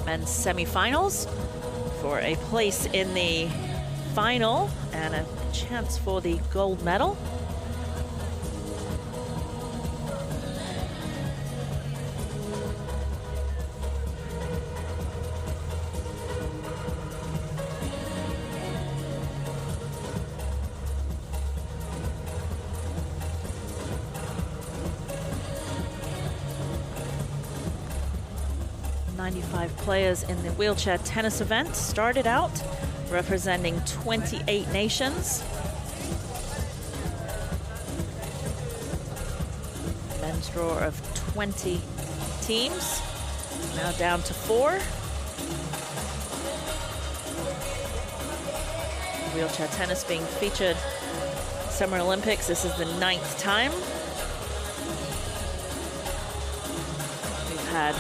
men's semifinals for a place in the final and a chance for the gold medal. Players in the wheelchair tennis event started out representing 28 nations. Men's draw of 20 teams, now down to 4. Wheelchair tennis being featured Summer Olympics. This is the 9th time. We've had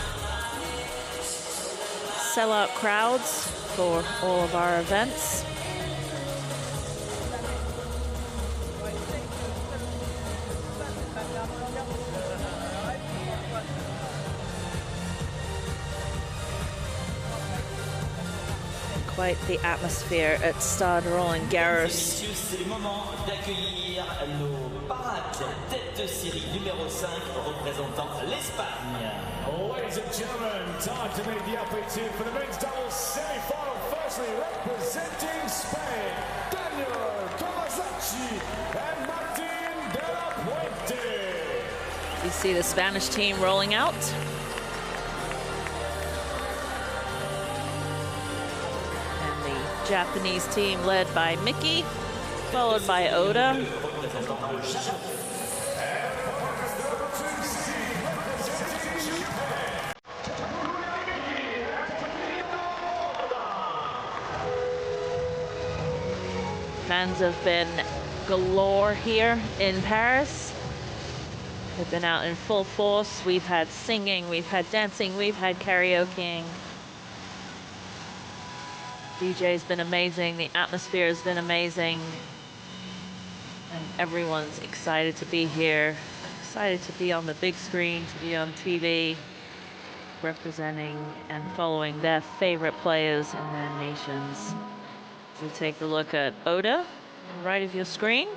sellout crowds for all of our events. And quite the atmosphere at Stade Roland Garros. C'est le moment d'accueillir nos parades tête de série numéro 5 représentant l'Espagne. Ladies and gentlemen, time to meet the upper two for the men's doubles semi-final. Firstly, representing Spain, Daniel Caverzaschi and Martin de la Puente. You see the Spanish team rolling out. And the Japanese team led by Miki, followed by Oda. Fans have been galore here in Paris. They've been out in full force. We've had singing, we've had dancing, we've had karaokeing. DJ's been amazing, the atmosphere has been amazing. And everyone's excited to be here, excited to be on the big screen, to be on TV, representing and following their favorite players in their nations. So take a look at Oda, on the right of your screen.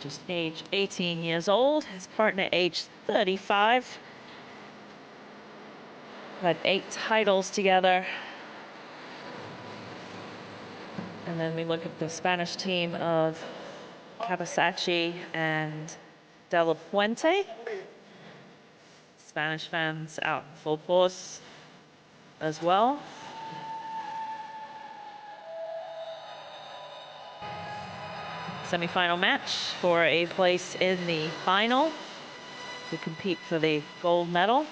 Just age 18 years old, his partner age 35. Had 8 titles together. And then we look at the Spanish team of Caverzaschi and De La Puente. Spanish fans out in full force as well. Semi-final match for a place in the final to compete for the gold medal.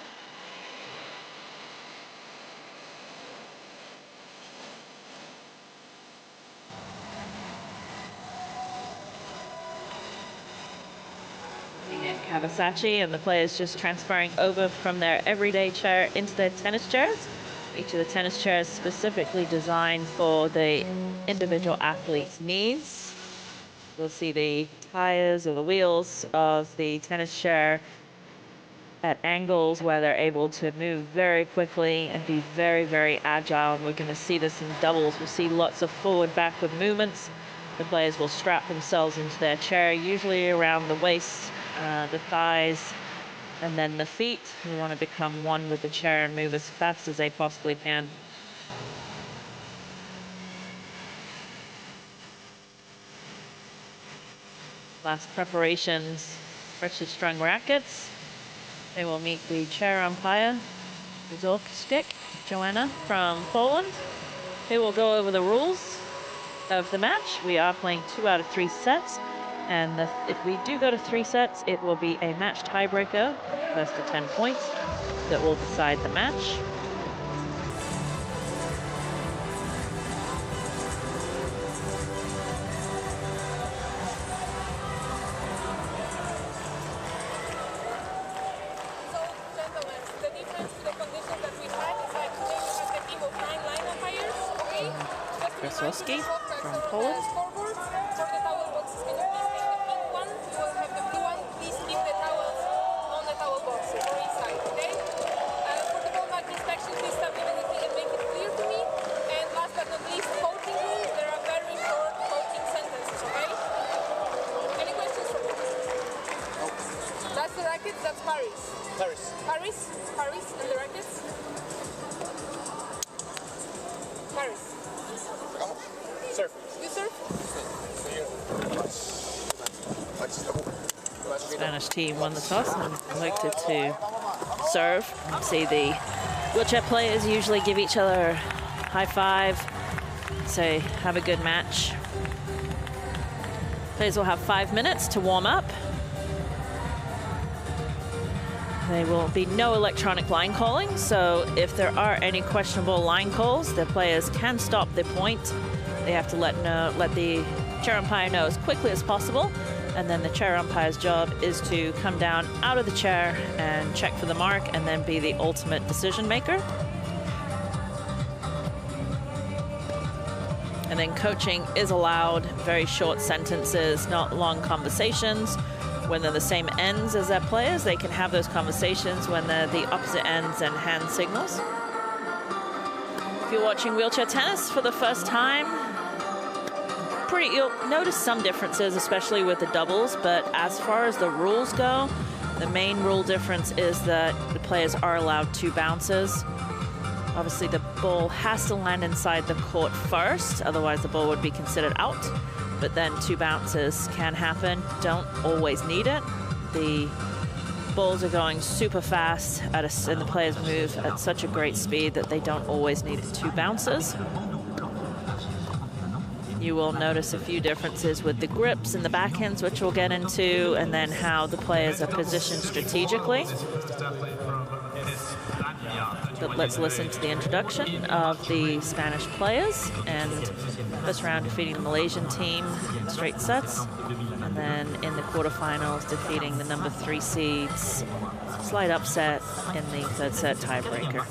Caverzaschi and the players just transferring over from their everyday chair into their tennis chairs. Each of the tennis chairs specifically designed for the individual athlete's needs. You'll see the tires or the wheels of the tennis chair at angles where they're able to move very quickly and be very, very agile. And we're going to see this in doubles. We'll see lots of forward, backward movements. The players will strap themselves into their chair, usually around the waist, the thighs, and then the feet. We want to become one with the chair and move as fast as they possibly can. Last preparations, freshly strung rackets. They will meet the chair umpire, Caverzaschi, Joanna from Poland, who will go over the rules of the match. We are playing 2 out of 3 sets. And if we do go to 3 sets, it will be a match tiebreaker, first to 10 points, that will decide the match. Caverzaschi from Poland. Please keep the towels on the towel box for each side. rackets, that's Paris. Paris. Paris? Paris and the rackets? Paris. Surf. You surf? Spanish team won the toss and elected to serve. See the wheelchair players usually give each other a high five, say have a good match. Players will have 5 minutes to warm up. There will be no electronic line calling, so if there are any questionable line calls, the players can stop the point. They have to let the chair umpire know as quickly as possible, and then the chair umpire's job is to come down out of the chair and check for the mark and then be the ultimate decision maker. And then coaching is allowed, very short sentences, not long conversations. When they're the same ends as their players, they can have those conversations when they're the opposite ends and hand signals. If you're watching wheelchair tennis for the first time, you'll notice some differences, especially with the doubles, but as far as the rules go, the main rule difference is that the players are allowed 2 bounces. Obviously, the ball has to land inside the court first, otherwise the ball would be considered out. But then 2 bounces can happen. Don't always need it. The balls are going super fast and the players move at such a great speed that they don't always need 2 bounces. You will notice a few differences with the grips and the backhands, which we'll get into, and then how the players are positioned strategically. But let's listen to the introduction of the Spanish players, and first round defeating the Malaysian team in straight sets, and then in the quarterfinals defeating the number 3 seeds, slight upset in the 3rd set tiebreaker.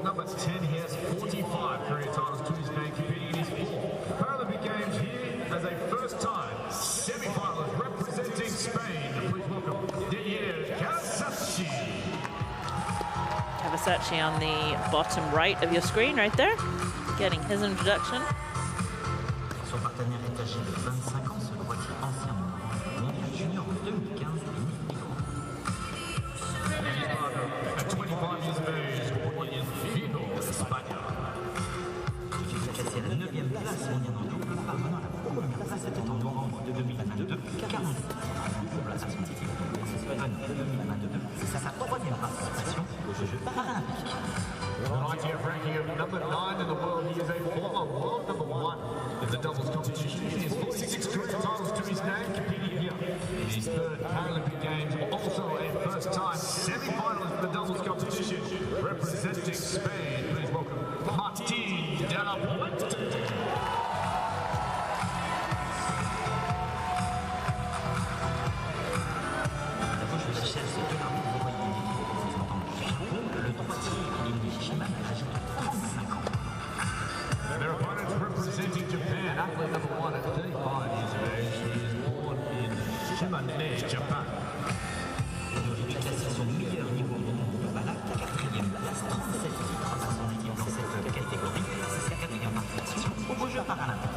Number 10, he has 45 career titles to his name, competing in his 4th Paralympic Games here as a first-time semi-finalist representing Spain. Please welcome Caverzaschi. Caverzaschi on the bottom right of your screen, right there, getting his introduction. Son partenaire est âgé de 25 ans, ce droitier ancien mondial junior 2015 At 25 years of age, born in Vigo, Espagne. Il s'est classé à la 9e place mondiale en double, parvenant à la première place, c'était en novembre 2022, 40 places scientifiques. L'Espagne 2022, c'est sa 3e participation aux Jeux paralympiques. With an ITF ranking of number 9 in the world, he is a former world number 1 in the doubles competition. He has 46 career titles to his name, competing here in his 3rd Paralympic Games. Also a first-time semi-finalist in the doubles competition, representing Spain. Please welcome Martin de la Puente. Their opponents representing Japan, athlete number 1 at 35 years of age. He is born in Shimane, Japan. Il est classé à son meilleur niveau mondial de balac, 4e place, 37 titres à son équipe dans cette catégorie. C'est sa 4e participation aux Jeux paralympiques.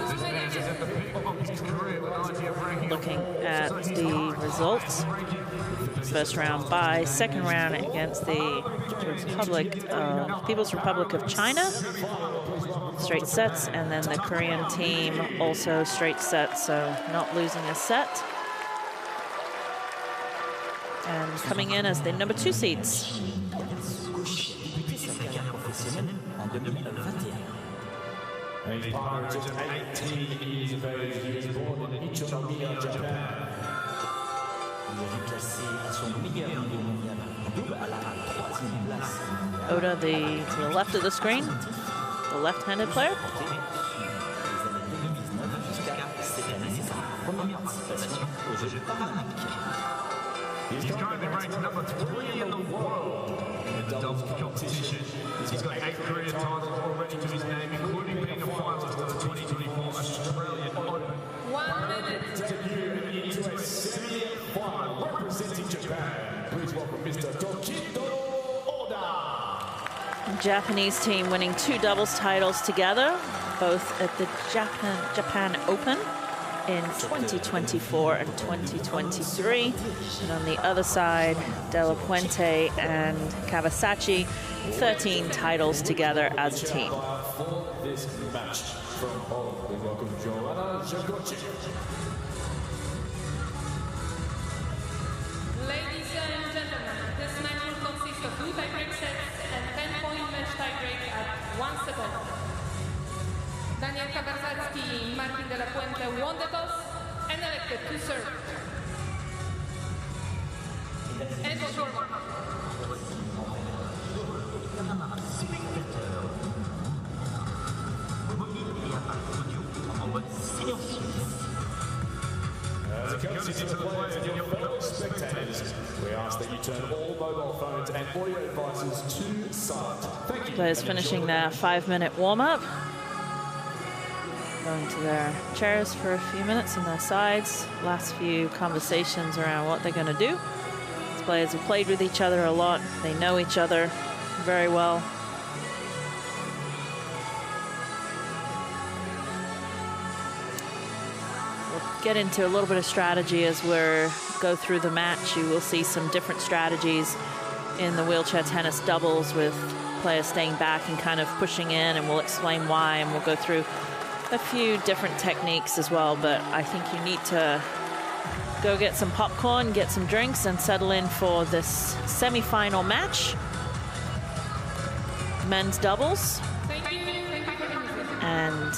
This man is at the peak of his career with an ITF ranking. Looking at the results, first round bye, second round against the People's Republic of China, straight sets, and then the Korean team also straight sets, so not losing a set. And coming in as the number 2 seeds. A pirate of 18 years of age, he was born in Ichinomiya, Japan. Oda, to the left of the screen, the left-handed player. He's currently ranked number 3 in the world in the doubles competition. He's got 8 career titles already to his name, including being a finalist of the 2024 Australian Open. 1 minute. Debut into a semi-final representing Japan. Please welcome Mr. Tokito Oda. Japanese team winning 2 doubles titles together, both at the Japan Open in 2024 and 2023. And on the other side, Della Puente and Caverzaschi, 13 titles together as a team. For this match from home, we welcome Joanna Jagoci. Ladies and gentlemen, this match will consist of 2 tiebreak sets and 10-point match tiebreak at 1 second. Daniel Caverzaschi, Martin de la Puente won the toss and elected to serve. And for sure. As a courtesy to the players and your fellow spectators, we ask that you turn all mobile phones and audio devices to silent. Thank you. Players finishing their 5-minute warm-up. Going to their chairs for a few minutes on their sides. Last few conversations around what they're going to do. These players have played with each other a lot. They know each other very well. We'll get into a little bit of strategy as we go through the match. You will see some different strategies in the wheelchair tennis doubles with players staying back and kind of pushing in, and we'll explain why, and we'll go through a few different techniques as well. But I think you need to go get some popcorn, get some drinks, and settle in for this semi-final match. Men's doubles. And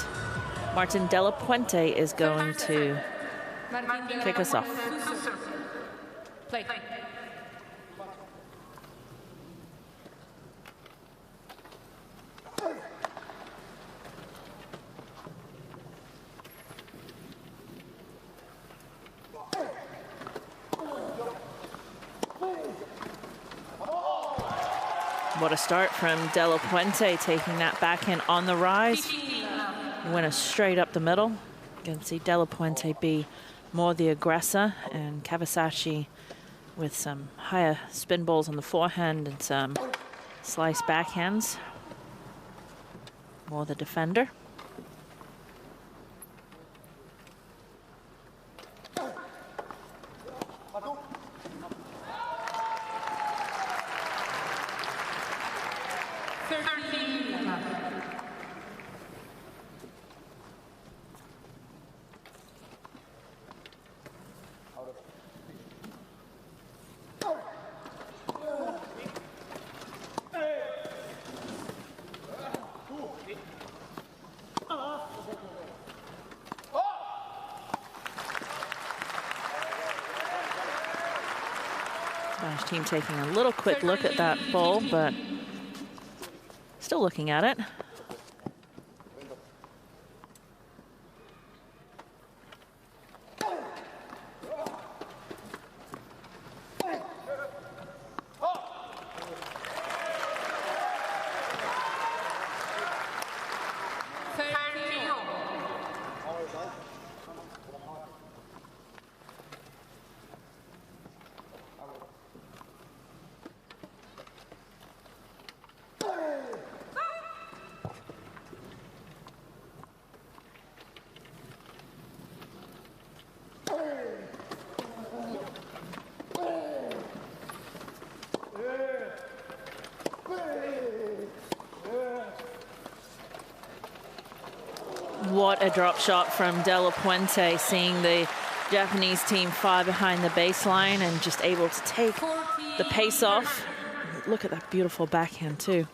Martin Della Puente is going to kick us off. Play. What a start from Della Puente, taking that backhand on the rise. Went us straight up the middle. You can see Della Puente be more the aggressor, and Caverzaschi with some higher spin balls on the forehand and some slice backhands. More the defender. Spanish team taking a little quick look at that ball, but still looking at it. What a drop shot from Della Puente, seeing the Japanese team far behind the baseline and just able to take the pace off. Look at that beautiful backhand too.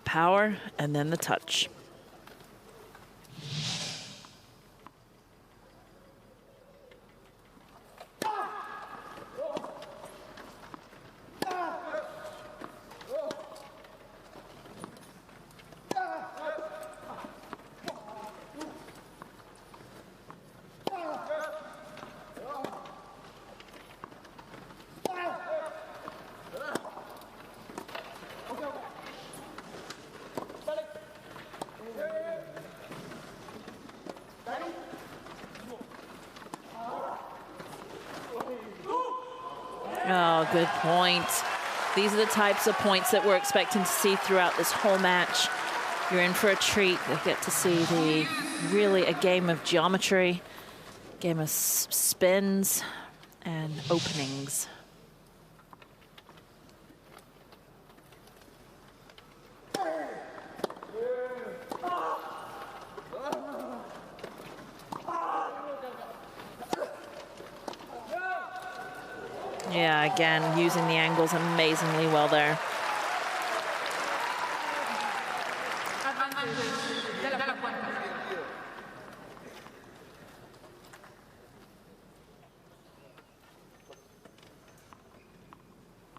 Power and then the touch. Oh, good point. These are the types of points that we're expecting to see throughout this whole match. You're in for a treat. They get to see really a game of geometry Game of spins and openings. Yeah, again, using the angles amazingly well there.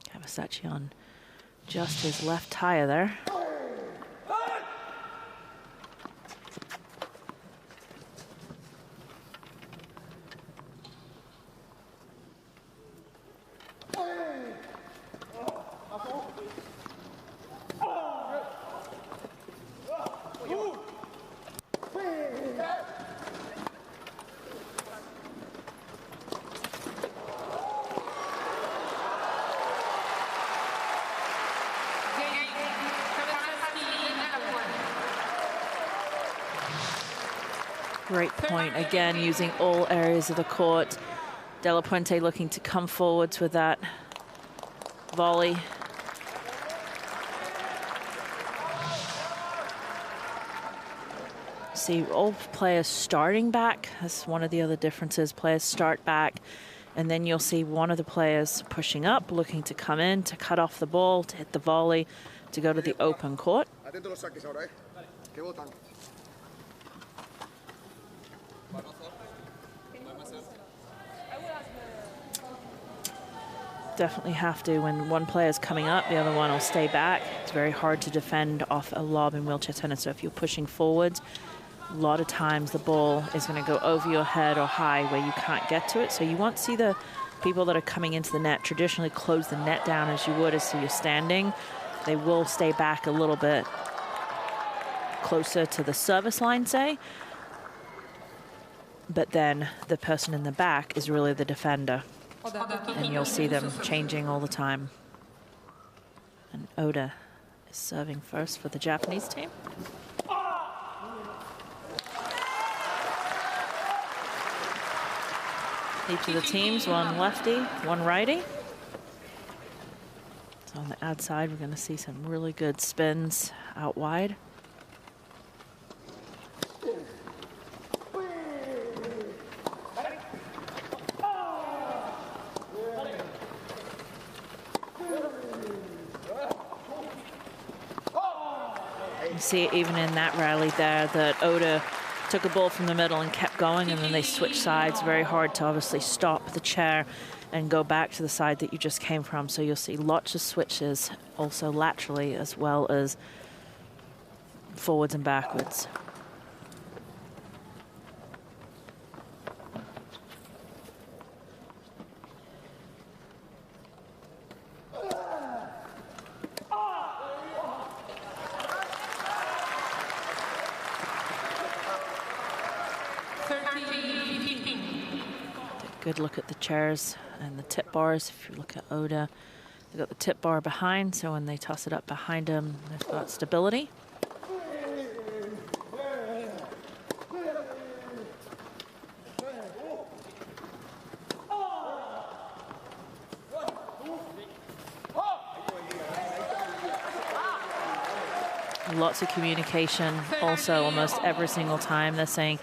Caverzaschi on just his left tire there. Great point, again, using all areas of the court. De La Puente looking to come forwards with that volley. See all players starting back. That's one of the other differences. Players start back, and then you'll see one of the players pushing up, looking to come in, to cut off the ball, to hit the volley, to go to the open court. Definitely have to, when one player's coming up, the other one will stay back. It's very hard to defend off a lob in wheelchair tennis. So if you're pushing forwards, a lot of times the ball is going to go over your head or high where you can't get to it. So you won't see the people that are coming into the net traditionally close the net down as you would as you're standing. They will stay back a little bit closer to the service line, say. But then the person in the back is really the defender. And you'll see them changing all the time. And Oda is serving first for the Japanese team. Each of the teams, one lefty, one righty. So on the outside, we're going to see some really good spins out wide. You see it even in that rally there that Oda took a ball from the middle and kept going, and then they switched sides. Very hard to obviously stop the chair and go back to the side that you just came from. So you'll see lots of switches also laterally as well as forwards and backwards. Good look at the chairs and the tip bars. If you look at Oda, they've got the tip bar behind, so when they toss it up behind them, they've got stability. Lots of communication also almost every single time. They're saying,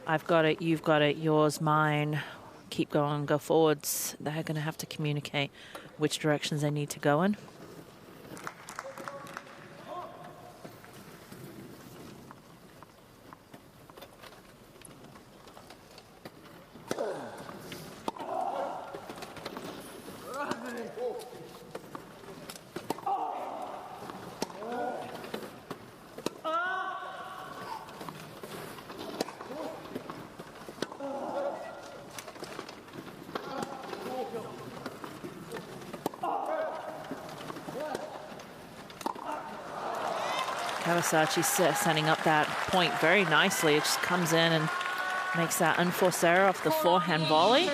I've got it, you've got it, yours, mine. Keep going, go forwards. They're going to have to communicate which directions they need to go in. Caverzaschi setting up that point very nicely. It just comes in and makes that unforced error off the forehand volley.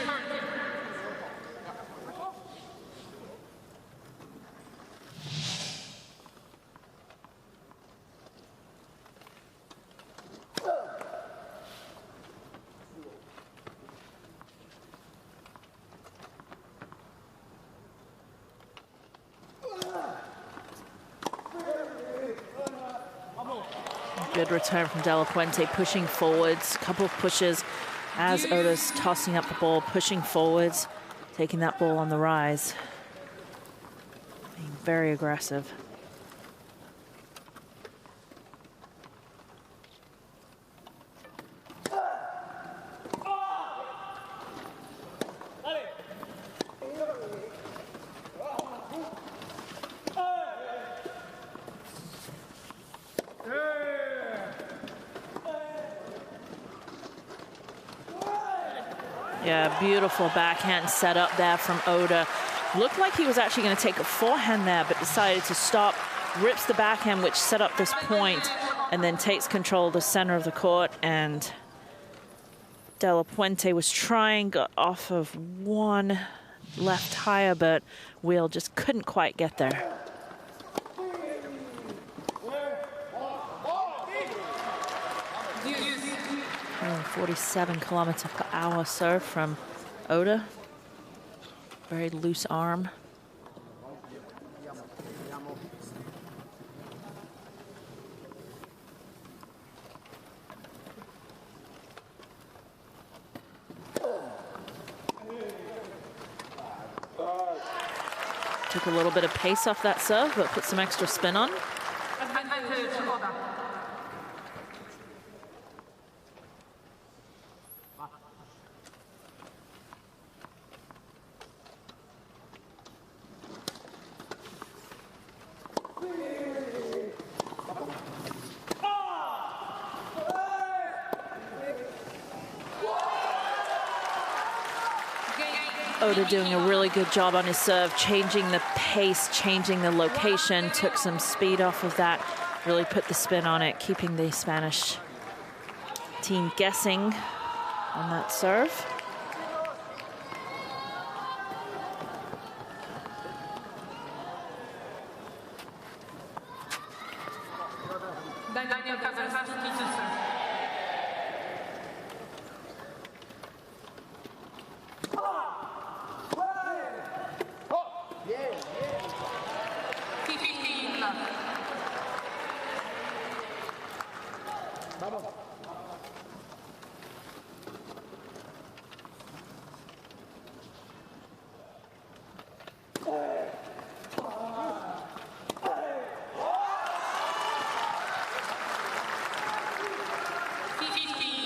good return from De La Puente, pushing forwards, a couple of pushes as Oda's tossing up the ball, pushing forwards, taking that ball on the rise. Being very aggressive. Yeah, beautiful backhand set up there from Oda. Looked like he was actually going to take a forehand there, but decided to stop, rips the backhand, which set up this point, and then takes control of the center of the court. And De La Puente was trying, got off of one left higher, but Wheel just couldn't quite get there. 47 kilometers per hour serve from Oda. Very loose arm. Took a little bit of pace off that serve, but put some extra spin on. Oda doing a really good job on his serve, changing the pace, changing the location, took some speed off of that, really put the spin on it, keeping the Spanish team guessing on that serve.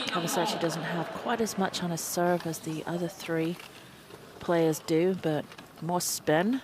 Caverzaschi doesn't have quite as much on his serve as the other three players do, but more spin.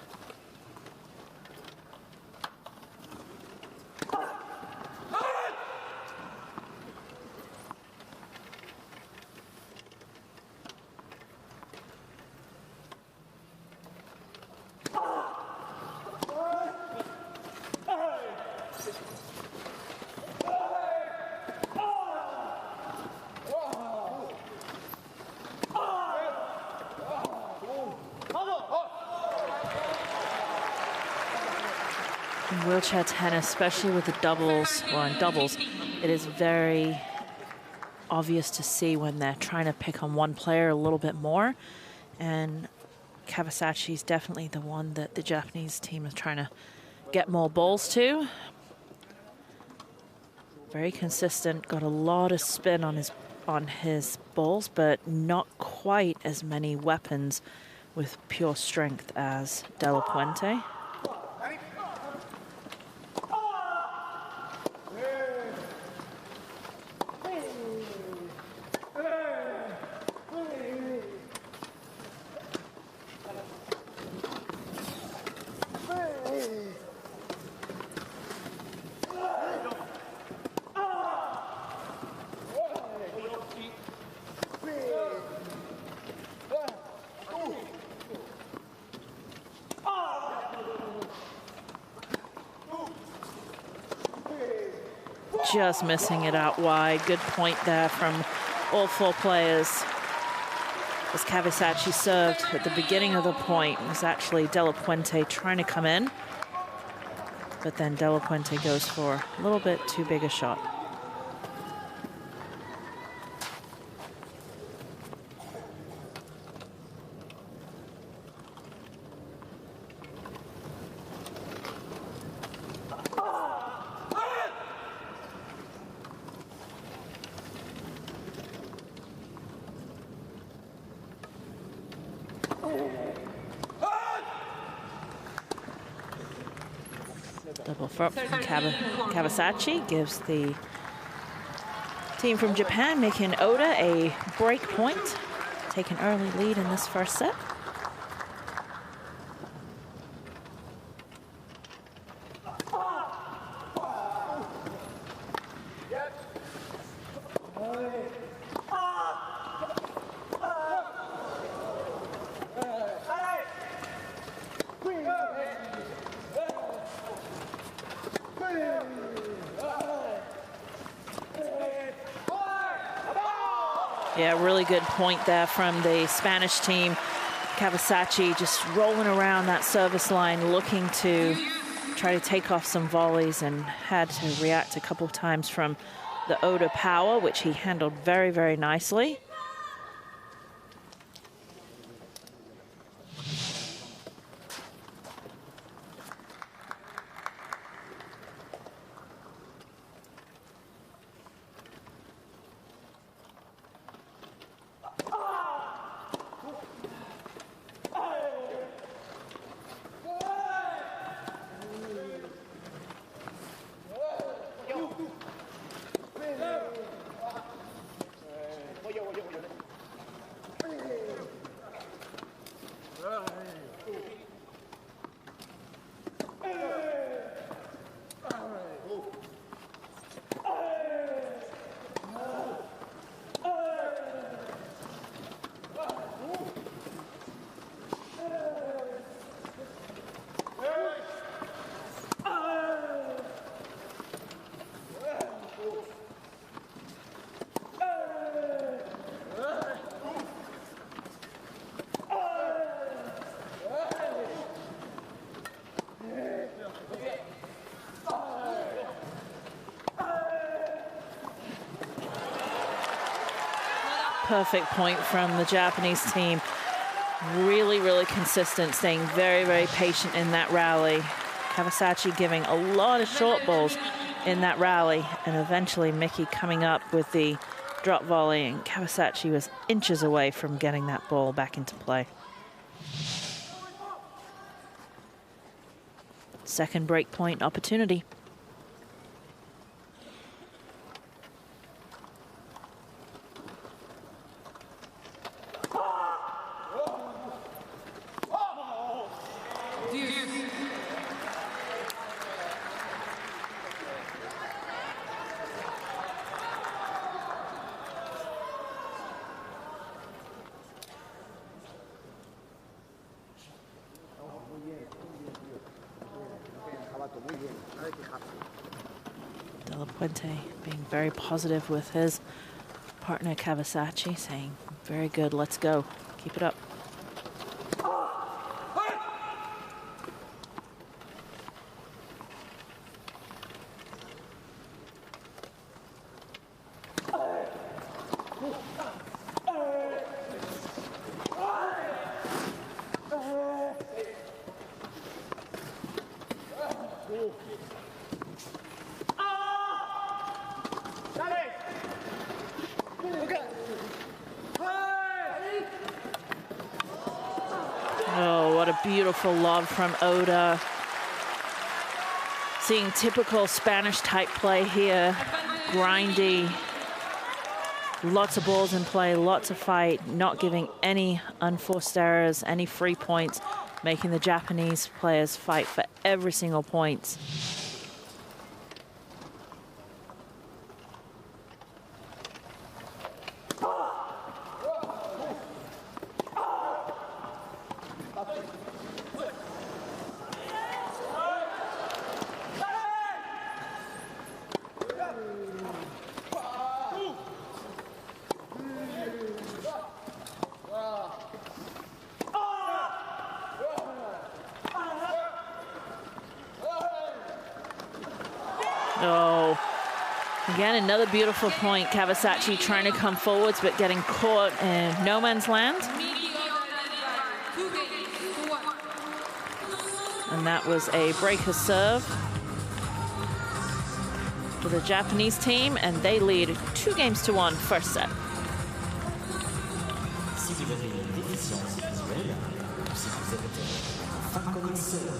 In wheelchair tennis, especially with the doubles, well, in doubles, it is very obvious to see when they're trying to pick on one player a little bit more. And Caverzaschi is definitely the one that the Japanese team is trying to get more balls to. Very consistent, got a lot of spin on his balls, but not quite as many weapons with pure strength as De La Puente. Just missing it out wide. Good point there from all four players. As Caverzaschi served at the beginning of the point, it was actually De La Puente trying to come in, but then De La Puente goes for a little bit too big a shot. Double flip from Caverzaschi gives the team from Japan, making Oda a break point. Take an early lead in this first set. Yeah, really good point there from the Spanish team. Caverzaschi just rolling around that service line, looking to try to take off some volleys, and had to react a couple of times from the Oda power, which he handled very, very nicely. Perfect point from the Japanese team. Really, really consistent, staying very, very patient in that rally. Caverzaschi giving a lot of short balls in that rally, and eventually Miki coming up with the drop volley, and Caverzaschi was inches away from getting that ball back into play. Second break point opportunity. Puente being very positive with his partner Caverzaschi, saying, very good, let's go, keep it up. Beautiful lob from Oda. Seeing typical Spanish type play here. Grindy. Lots of balls in play, lots of fight, not giving any unforced errors, any free points, making the Japanese players fight for every single point. Oh, again, another beautiful point. Caverzaschi trying to come forwards, but getting caught in no man's land. And that was a breaker serve for the Japanese team, and they lead 2-1 first set. Si vous avez une déficience visuelle, Si vous êtes un fin connaisseur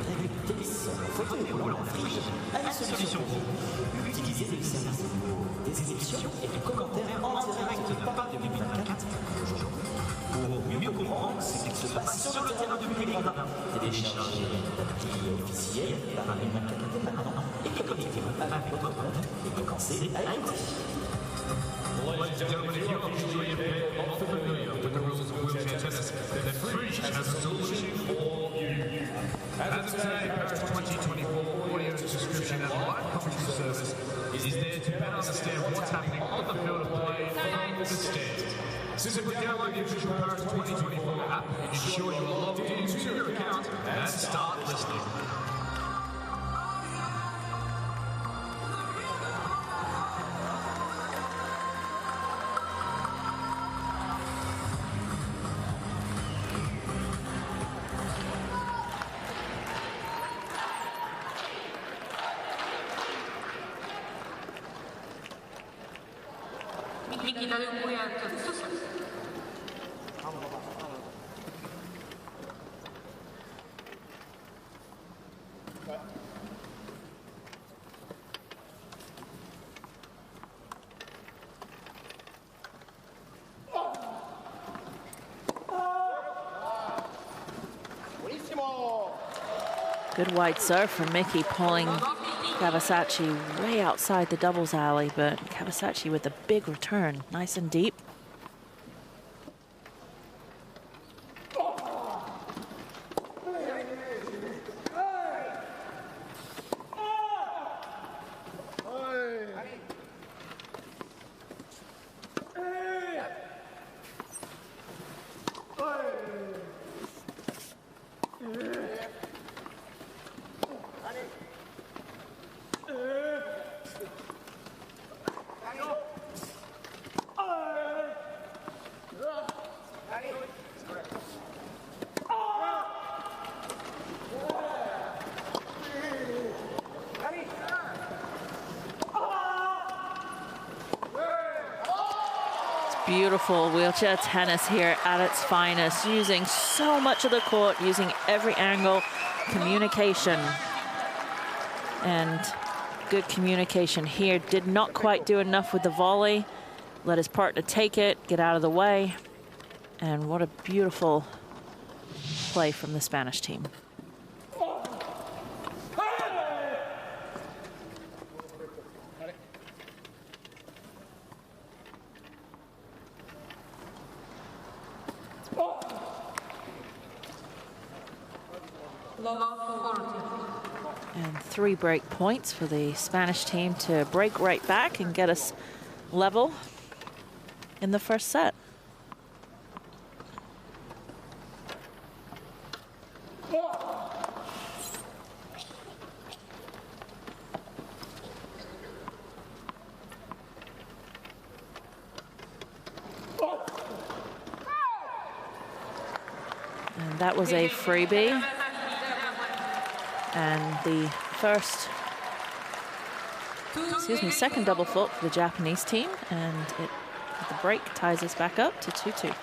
des règles du tennis, fauteuil roulant Afrique a une solution pour vous. Utilisez le service des émissions et des commentaires en direct de Paris 2024 aujourd'hui. Pour mieux comprendre ce qui se passe sur le terrain du public, téléchargez l'appli officielle Paralympic Movement et connectez-vous avec votre compte et commencez à écouter. Ladies and gentlemen, if you're usually a bit unfamiliar with the rules of wheelchair tennis, then Fridge has a solution for you. As of today, Paris 2024 audio subscription and live commentary service is there to better understand what's happening on the field of play from the stands. Simply download the official Paris 2024 app, ensure you are logged into your account, and start listening. Miki Takuya Miki. Good wide serve from Miki, pulling Caverzaschi way outside the doubles alley, but Caverzaschi with a big return, nice and deep. Beautiful wheelchair tennis here at its finest, using so much of the court, using every angle, communication. And good communication here. Did not quite do enough with the volley. Let his partner take it, get out of the way. And what a beautiful play from the Spanish team. And 3 break points for the Spanish team to break right back and get us level in the first set. And that was a freebie. And the second double fault for the Japanese team, and the break ties us back up to 2-2.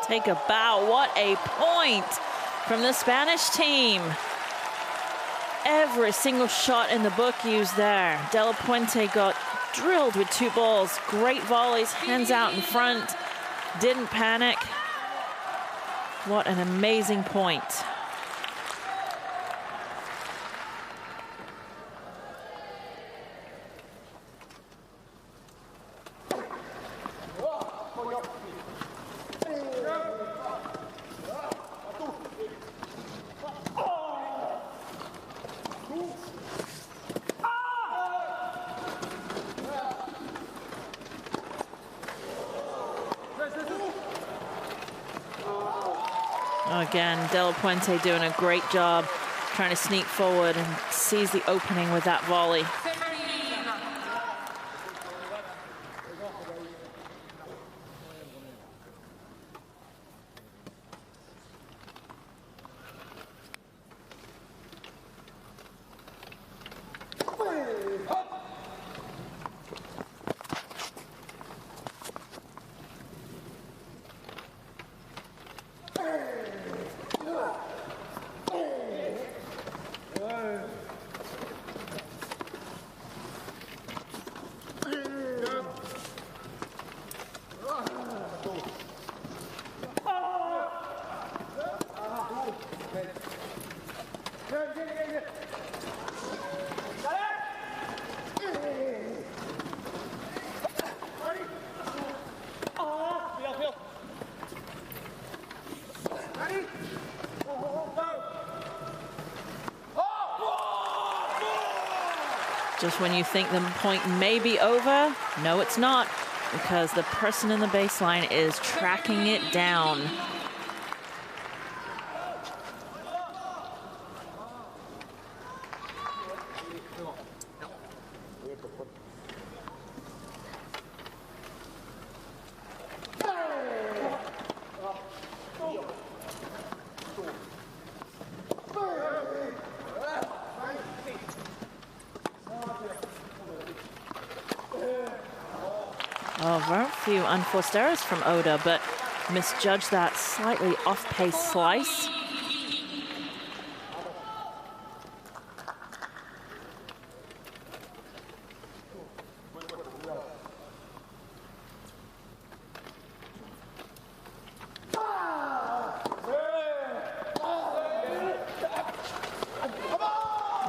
Take a bow. What a point from the Spanish team. Every single shot in the book used there. De La Puente got drilled with 2 balls. Great volleys, hands out in front. Didn't panic. What an amazing point. Again, De La Puente doing a great job trying to sneak forward and seize the opening with that volley. Just when you think the point may be over, no, it's not, because the person in the baseline is tracking it down. Oh, very few unforced errors from Oda, but misjudged that slightly off-pace slice.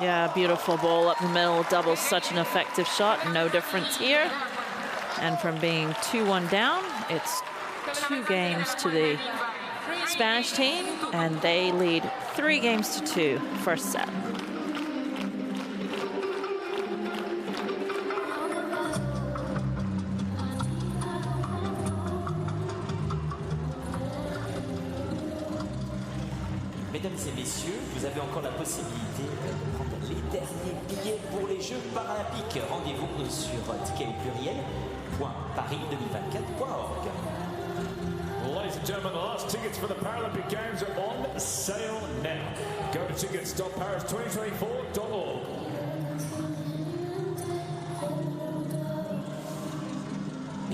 Yeah, beautiful ball up the middle, doubles, such an effective shot, no difference here. And from being 2-1 down, it's 2 games to the Spanish team, and they lead 3 games to 2, first set. Mesdames et messieurs, vous avez encore la possibilité de prendre les derniers billets pour les Jeux Paralympiques. Rendez-vous sur ticket-paris2024.org. Ladies and gentlemen, the last tickets for the Paralympic Games are on sale now. Go to tickets.paris2024.org.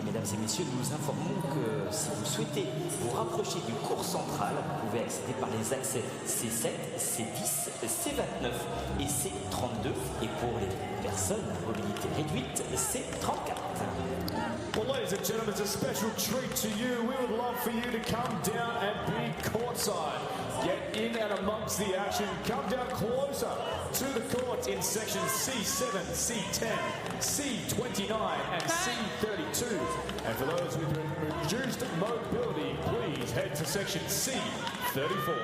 Mesdames et messieurs, nous vous informons que si vous souhaitez vous rapprocher du cours central, vous pouvez accéder par les accès C7, C10, C29 et C32. Et pour les personnes à mobilité réduite, C34. Well, ladies and gentlemen, it's a special treat to you. We would love for you to come down and be courtside. Get in and amongst the action. Come down closer to the court in sections C7, C10, C29 and C32. And for those with reduced mobility, please head to section C34.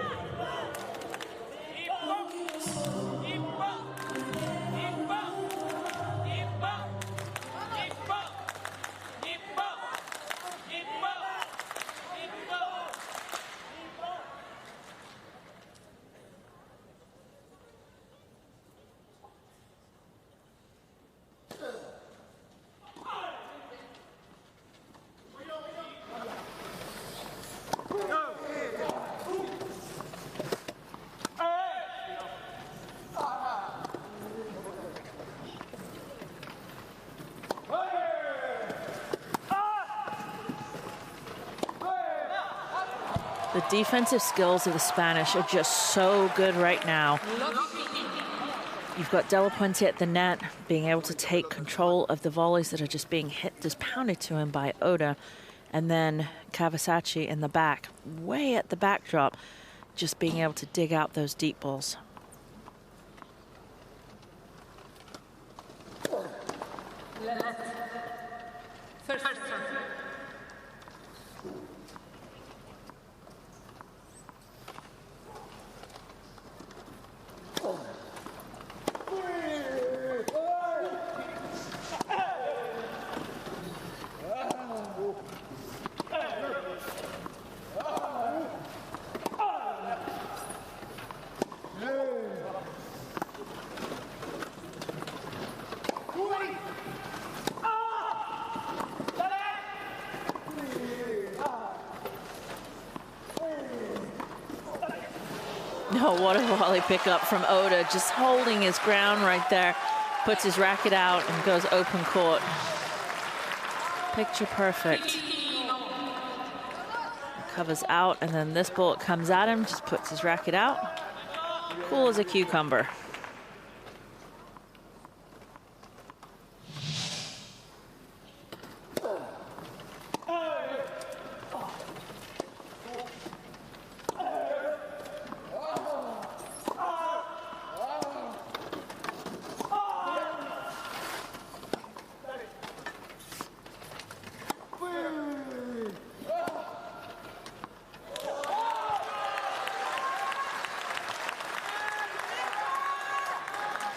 The defensive skills of the Spanish are just so good right now. You've got Della Puente at the net, being able to take control of the volleys that are just being hit, just pounded to him by Oda. And then Caverzaschi in the back, way at the backdrop, just being able to dig out those deep balls. Oh, what a volley pickup from Oda, just holding his ground right there, puts his racket out and goes open court. Picture perfect. Covers out, and then this bullet comes at him, just puts his racket out. Cool as a cucumber.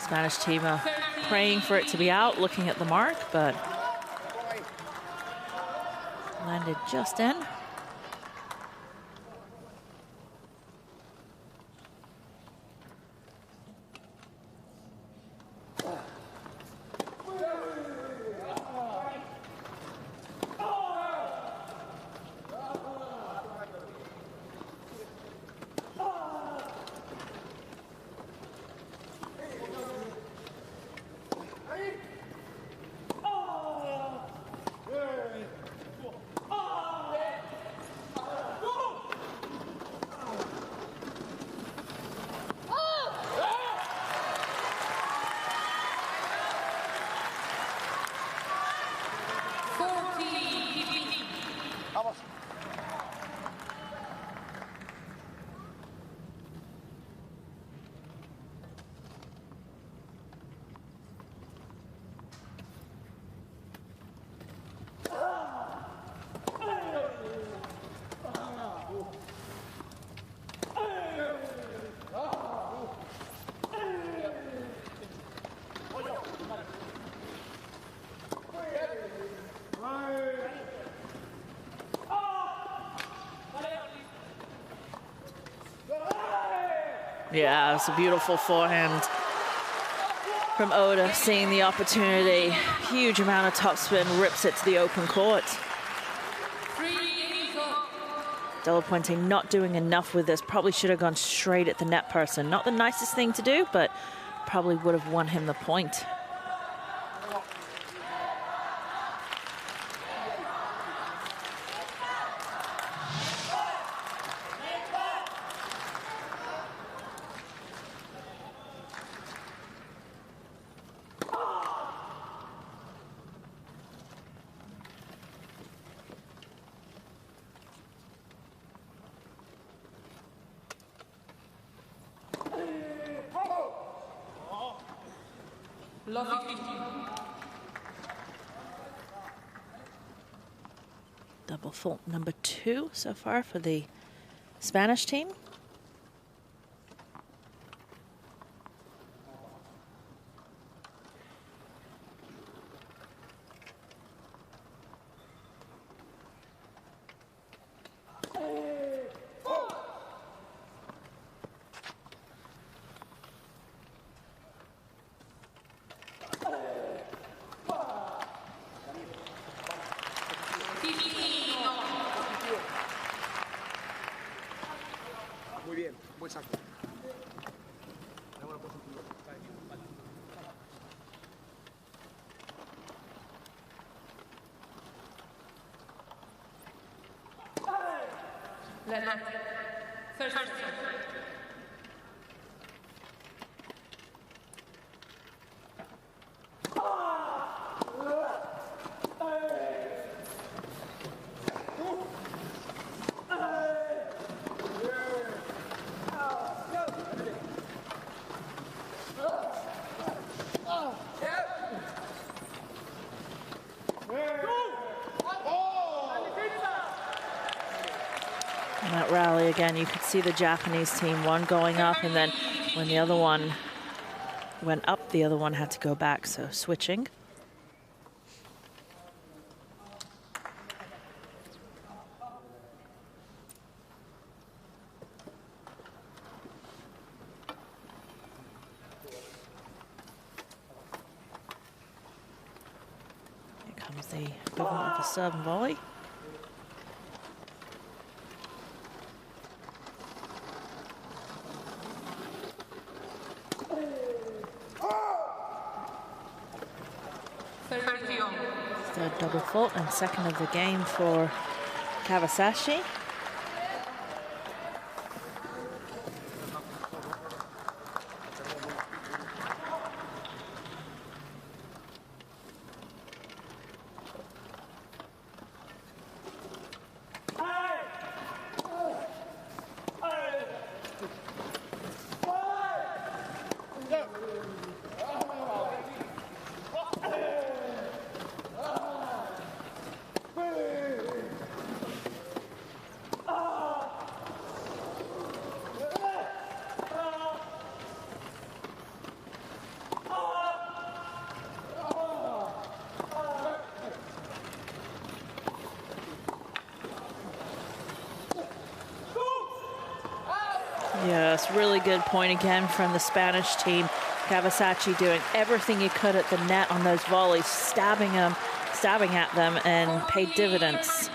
Spanish team are praying for it to be out, looking at the mark, but landed just in. Yeah, it's a beautiful forehand from Oda, seeing the opportunity. Huge amount of topspin, rips it to the open court. Della Puente not doing enough with this. Probably should have gone straight at the net person. Not the nicest thing to do, but probably would have won him the point. Double fault number 2 so far for the Spanish team. La First set. And that rally again, you could see the Japanese team, one going up, and then when the other one went up, the other one had to go back, so switching. Here comes the equivalent of a serve and volley. Third double fault and second of the game for Caverzaschi. Yes, really good point again from the Spanish team. Caverzaschi doing everything he could at the net on those volleys, stabbing at them, and paid dividends.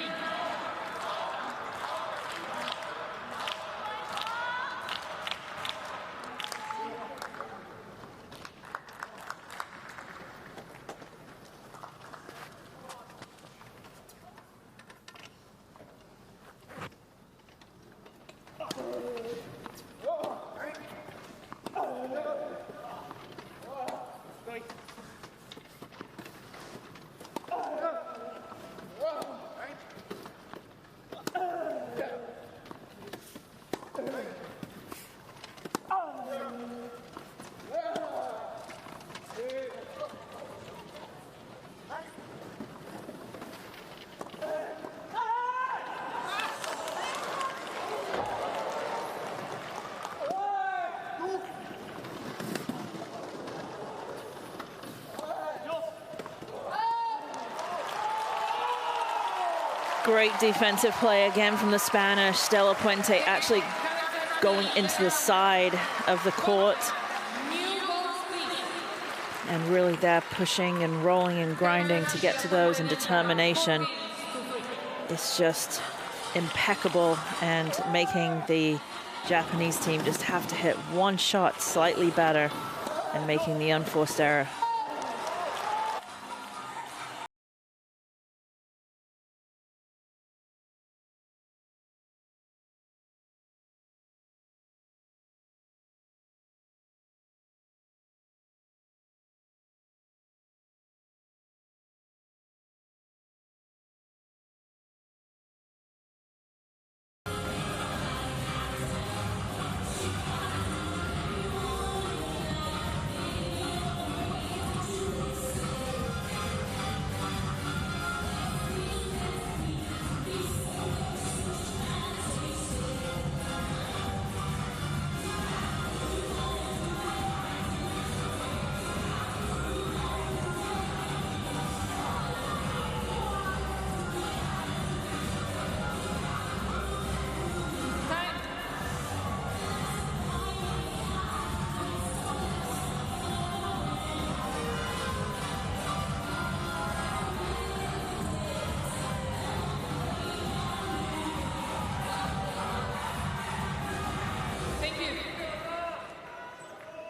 Great defensive play again from the Spanish. Stella Puente actually going into the side of the court. And really they're pushing and rolling and grinding to get to those, and determination is just impeccable, and making the Japanese team just have to hit one shot slightly better and making the unforced error.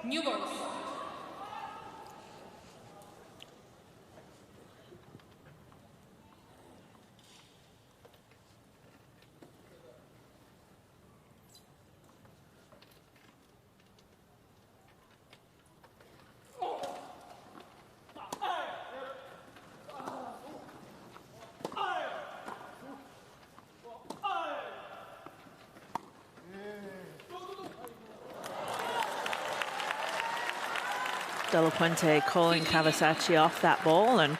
New balls. De La Puente calling Caverzaschi off that ball and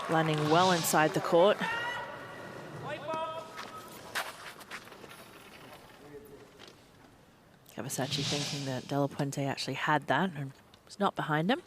landing well inside the court. Caverzaschi thinking that De La Puente actually had that and was not behind him.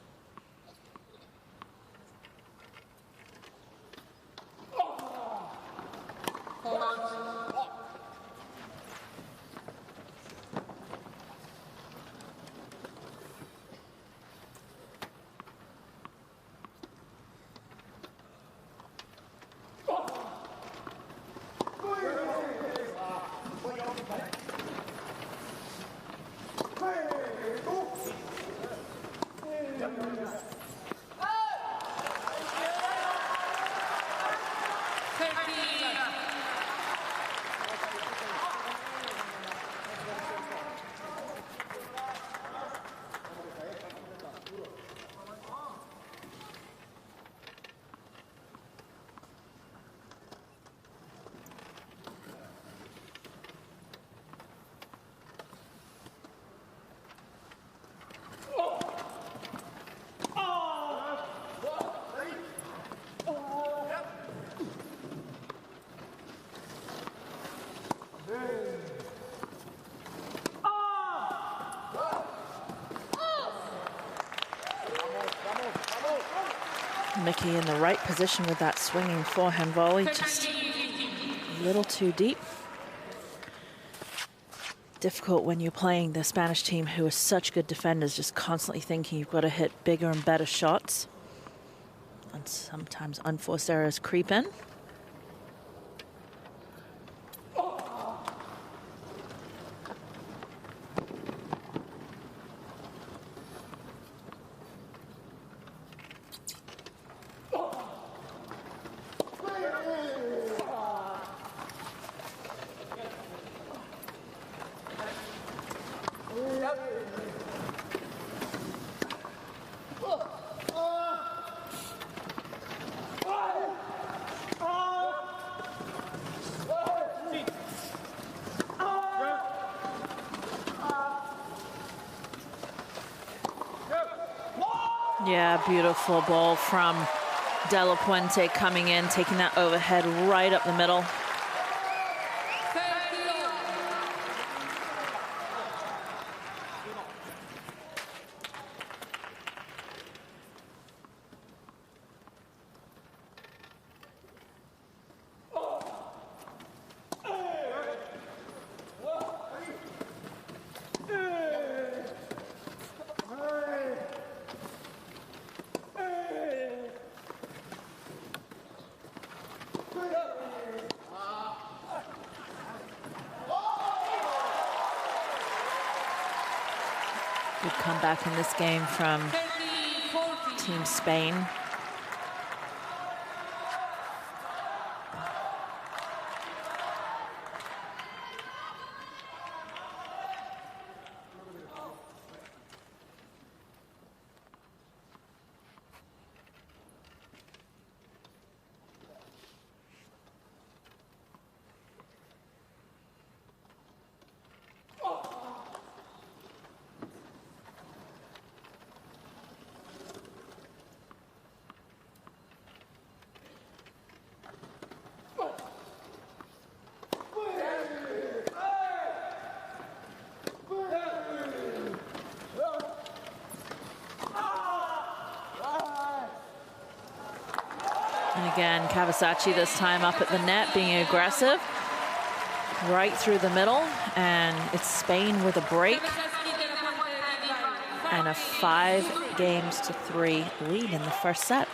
Miki in the right position with that swinging forehand volley, just a little too deep. Difficult when you're playing the Spanish team who are such good defenders, just constantly thinking you've got to hit bigger and better shots. And sometimes unforced errors creep in. Yeah, beautiful ball from De La Puente coming in, taking that overhead right up the middle. Good comeback in this game from Team Spain. And again, Caverzaschi this time up at the net, being aggressive. Right through the middle, and it's Spain with a break. And a 5-3 lead in the first set.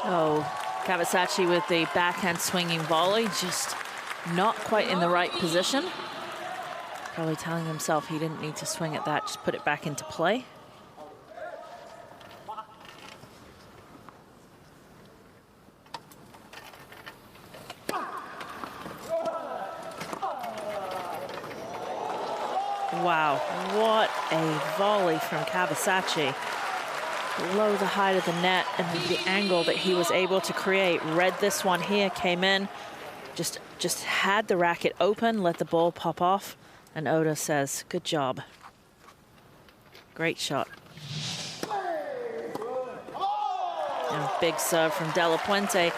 Oh, Caverzaschi with the backhand swinging volley, just not quite in the right position. Probably telling himself he didn't need to swing at that, just put it back into play. Wow, what a volley from Caverzaschi. Below the height of the net and the angle that he was able to create. Read this one here, came in, just had the racket open, let the ball pop off, and Oda says, good job. Great shot. And a big serve from De La Puente.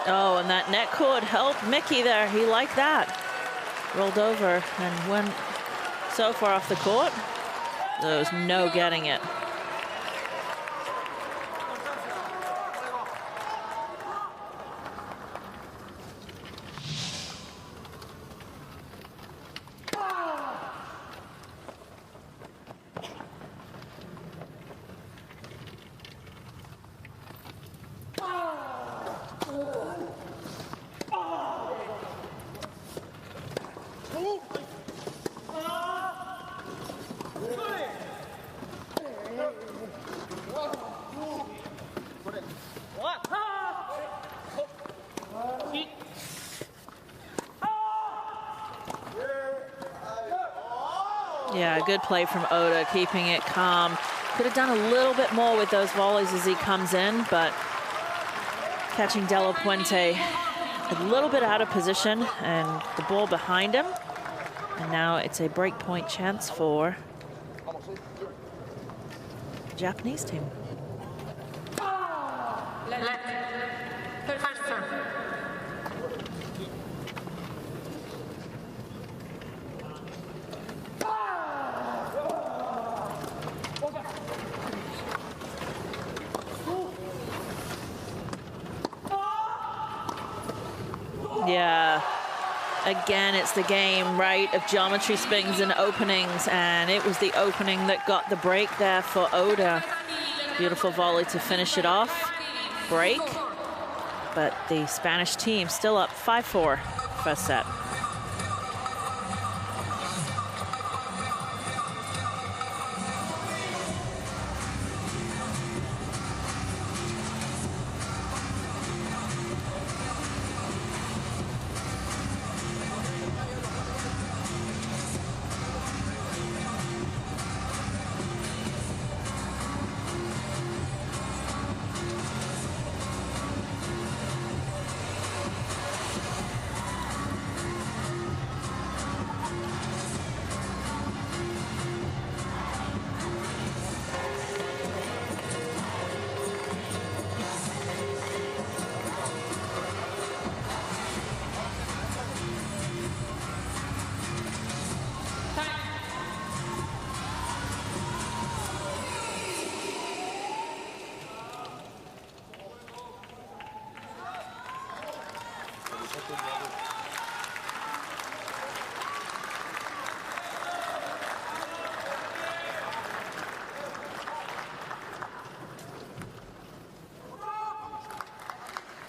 Oh, and that net cord helped Miki there. He liked that. Rolled over and went so far off the court. There was no getting it. Yeah, good play from Oda, keeping it calm. Could have done a little bit more with those volleys as he comes in, but catching De La Puente a little bit out of position and the ball behind him. And now it's a break point chance for the Japanese team. Yeah, again, it's the game, right, of geometry spins and openings, and it was the opening that got the break there for Oda. Beautiful volley to finish it off. Break, but the Spanish team still up 5-4 first set.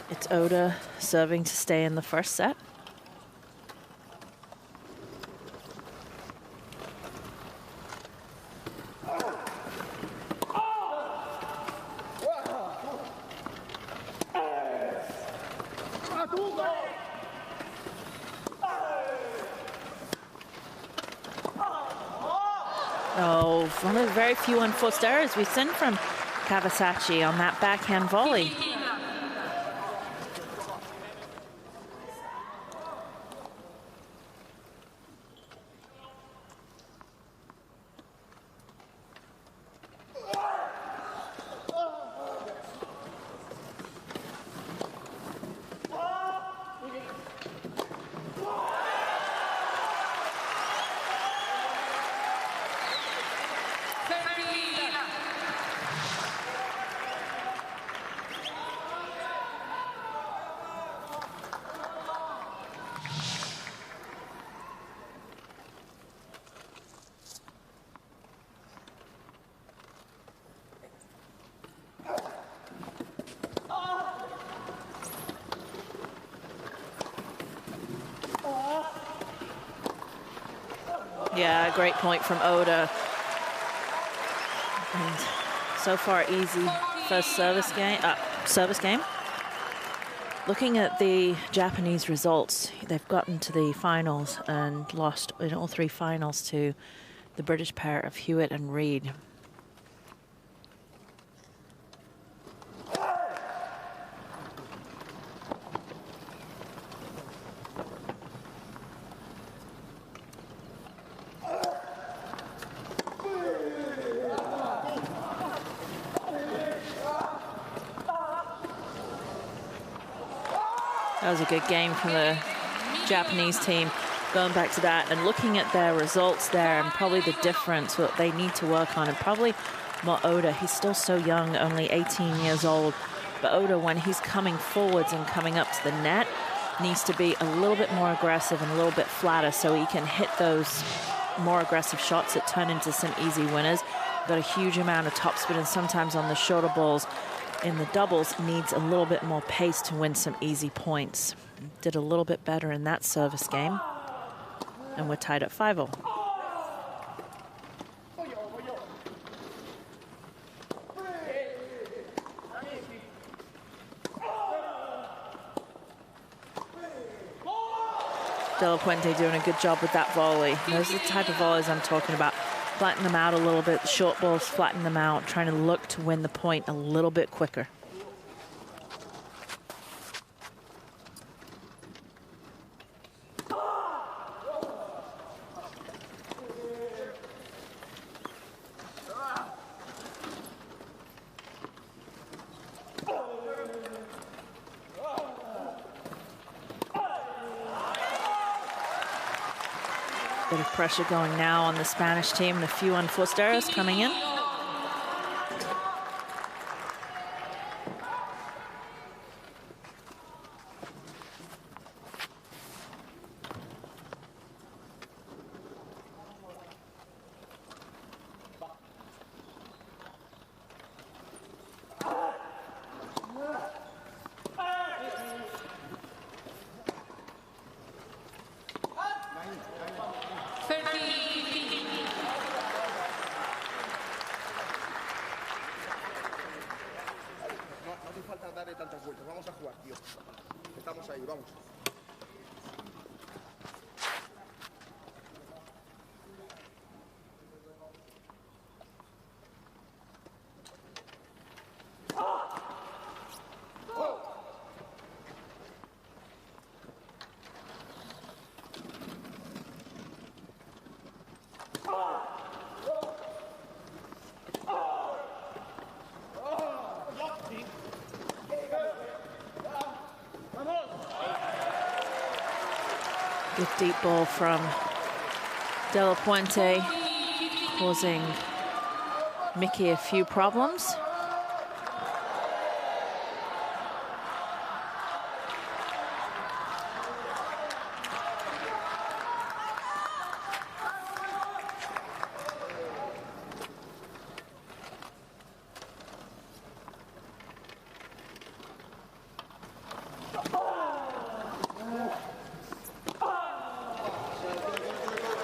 It's Oda serving to stay in the first set. Oh, one of the very few unforced errors we've seen from Caverzaschi on that backhand volley. Yeah, great point from Oda. And so far, easy first service game. Looking at the Japanese results, they've gotten to the finals and lost in all 3 finals to the British pair of Hewitt and Reed. That was a good game from the Japanese team. Going back to that and looking at their results there and probably the difference, what they need to work on, and probably more Oda. He's still so young, only 18 years old. But Oda, when he's coming forwards and coming up to the net, needs to be a little bit more aggressive and a little bit flatter so he can hit those more aggressive shots that turn into some easy winners. Got a huge amount of topspin, and sometimes on the shorter balls in the doubles needs a little bit more pace to win some easy points. Did a little bit better in that service game. And we're tied at 5-0. Della Puente doing a good job with that volley. Those are the type of volleys I'm talking about. Flatten them out a little bit. The short balls, flatten them out, trying to look to win the point a little bit quicker. Bit of pressure going now on the Spanish team, and a few unforced errors coming in. Good deep ball from Della Puente, causing Miki a few problems.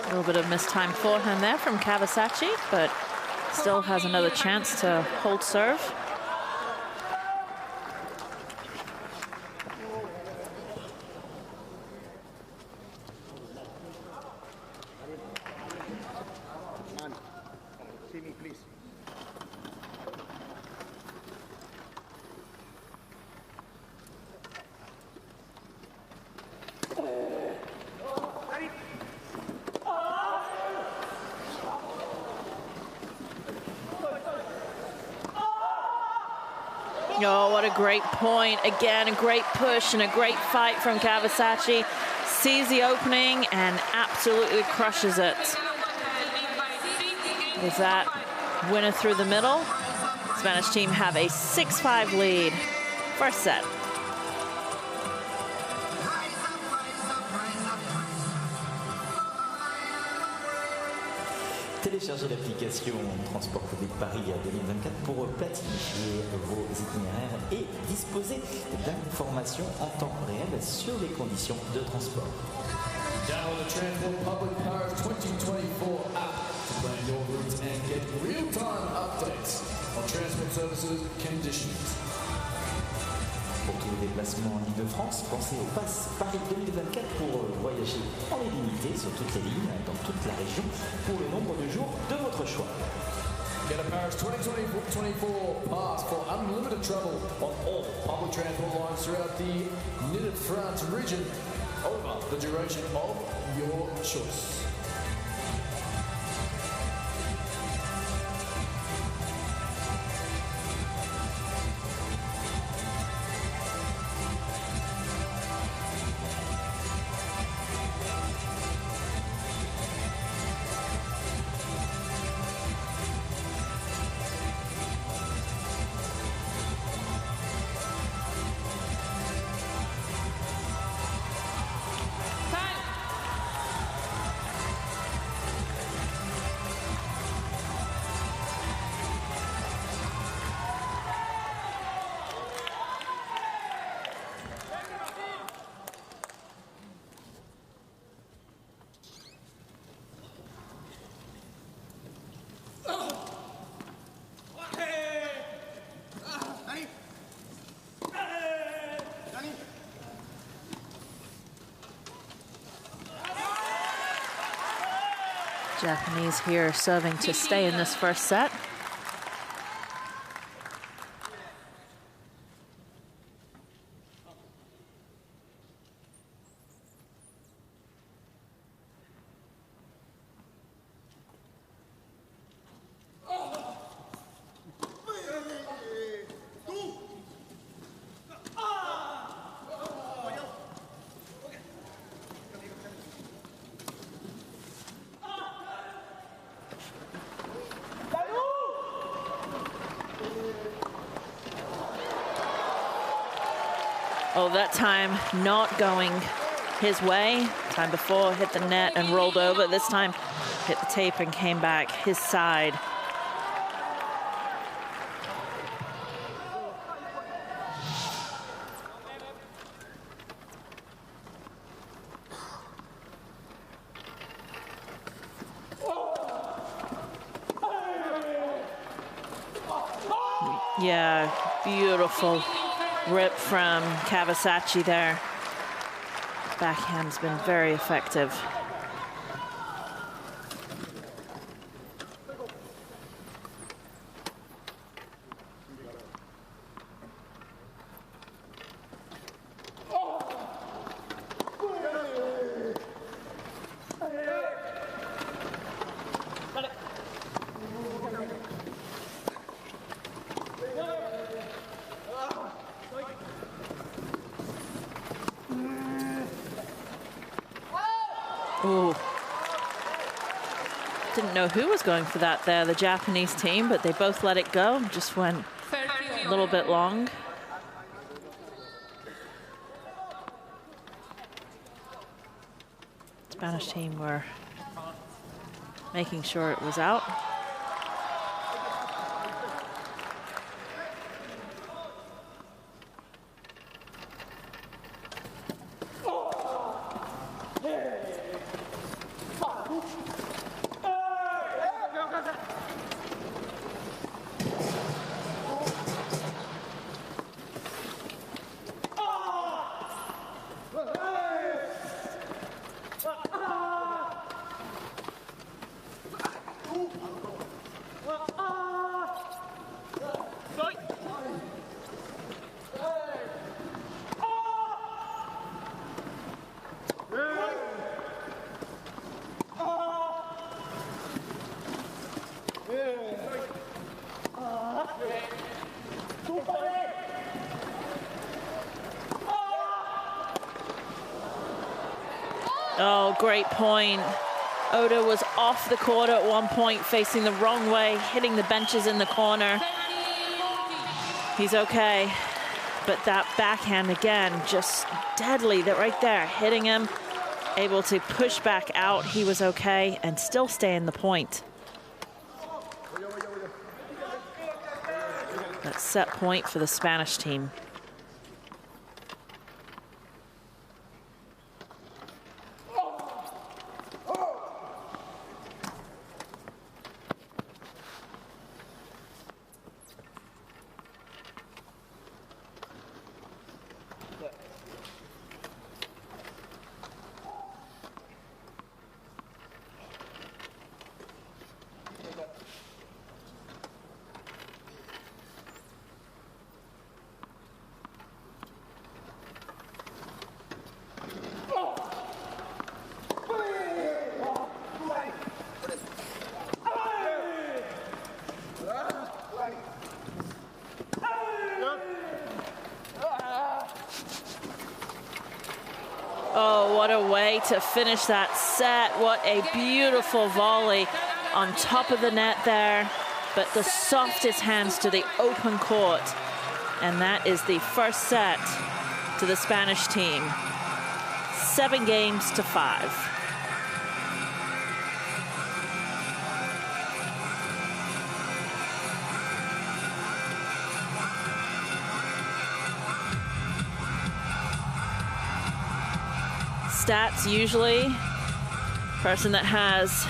A little bit of mistimed forehand there from Caverzaschi, but still has another chance to hold serve. Oh, what a great point. Again, a great push and a great fight from Caverzaschi. Sees the opening and absolutely crushes it. With that winner through the middle, Spanish team have a 6-5 lead. First set. Téléchargez l'application Transport Public Paris 2024 pour planifier vos itinéraires et disposer d'informations en temps réel sur les conditions de transport. the Transport Public Paris 2024 app to plan your routes and get real-time updates on transport services conditions. Pour tous les déplacements en Île-de-France, pensez au Pass Paris 2024 pour voyager en illimité sur toutes les lignes, dans toute la région, pour le nombre de jours de votre choix. Get a Paris 2024 pass for unlimited travel on all public transport lines throughout the Île-de-France region over the duration of your choice. Japanese here serving to stay in this first set. Oh, that time not going his way. Time before hit the net and rolled over. This time hit the tape and came back his side. Yeah, beautiful rip from Caverzaschi there. Backhand's been very effective. Ooh. Didn't know who was going for that there, the Japanese team, but they both let it go. Just went a little bit long. Spanish team were making sure it was out. Oh, great point. Oda was off the court at one point, facing the wrong way, hitting the benches in the corner. He's okay. But that backhand again, just deadly, that right there, hitting him, able to push back out. He was okay and still stay in the point. That set point for the Spanish team. what a way to finish that set. What a beautiful volley on top of the net there, but the softest hands to the open court. And that is the first set to the Spanish team. 7-5. Stats usually, person that has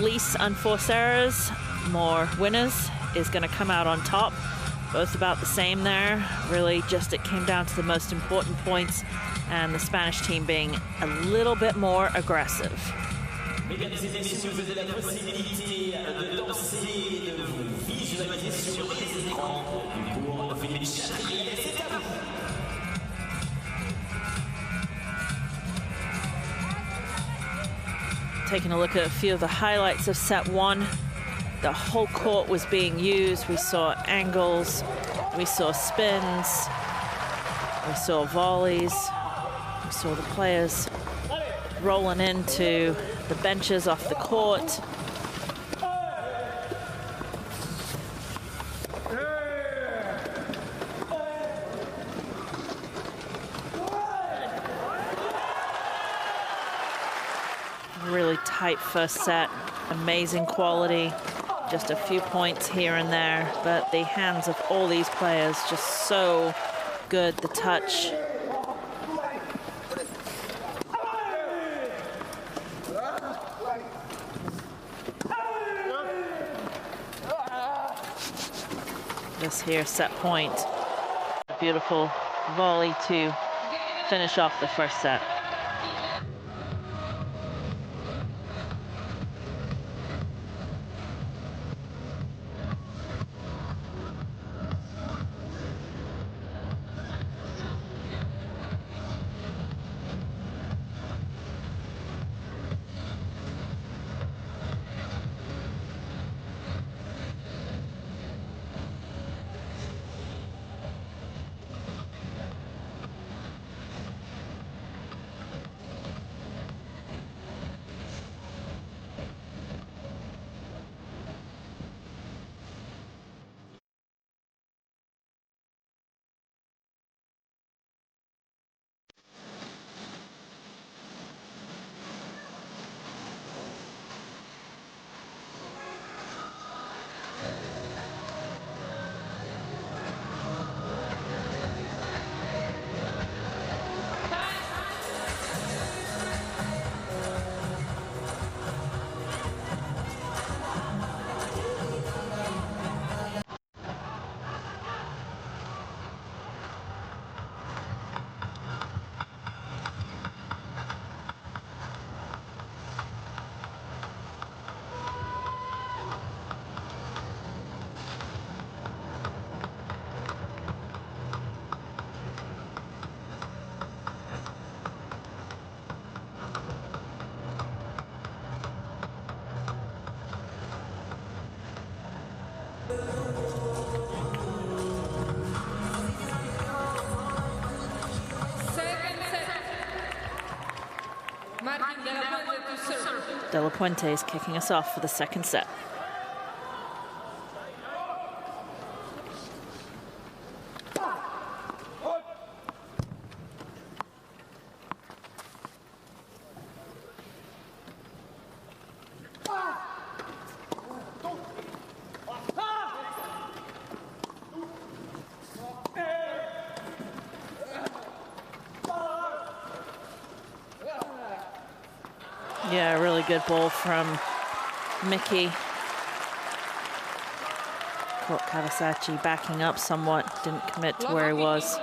least unforced errors, more winners, is going to come out on top. Both about the same there. Really just it came down to the most important points and the Spanish team being a little bit more aggressive. Mesdames et messieurs, vous avez la possibilité de danser, de vous visualiser sur les écrans du cours finish. C'est à vous. Taking a look at a few of the highlights of set one. The whole court was being used. We saw angles, we saw spins, we saw volleys, we saw the players rolling into the benches off the court. Really tight first set, amazing quality. Just a few points here and there, but the hands of all these players just so good, the touch. This here set point. A beautiful volley to finish off the first set. De La Puente is kicking us off for the second set. Yeah, really good ball from Miki. Caught Caverzaschi backing up somewhat, didn't commit to where he was.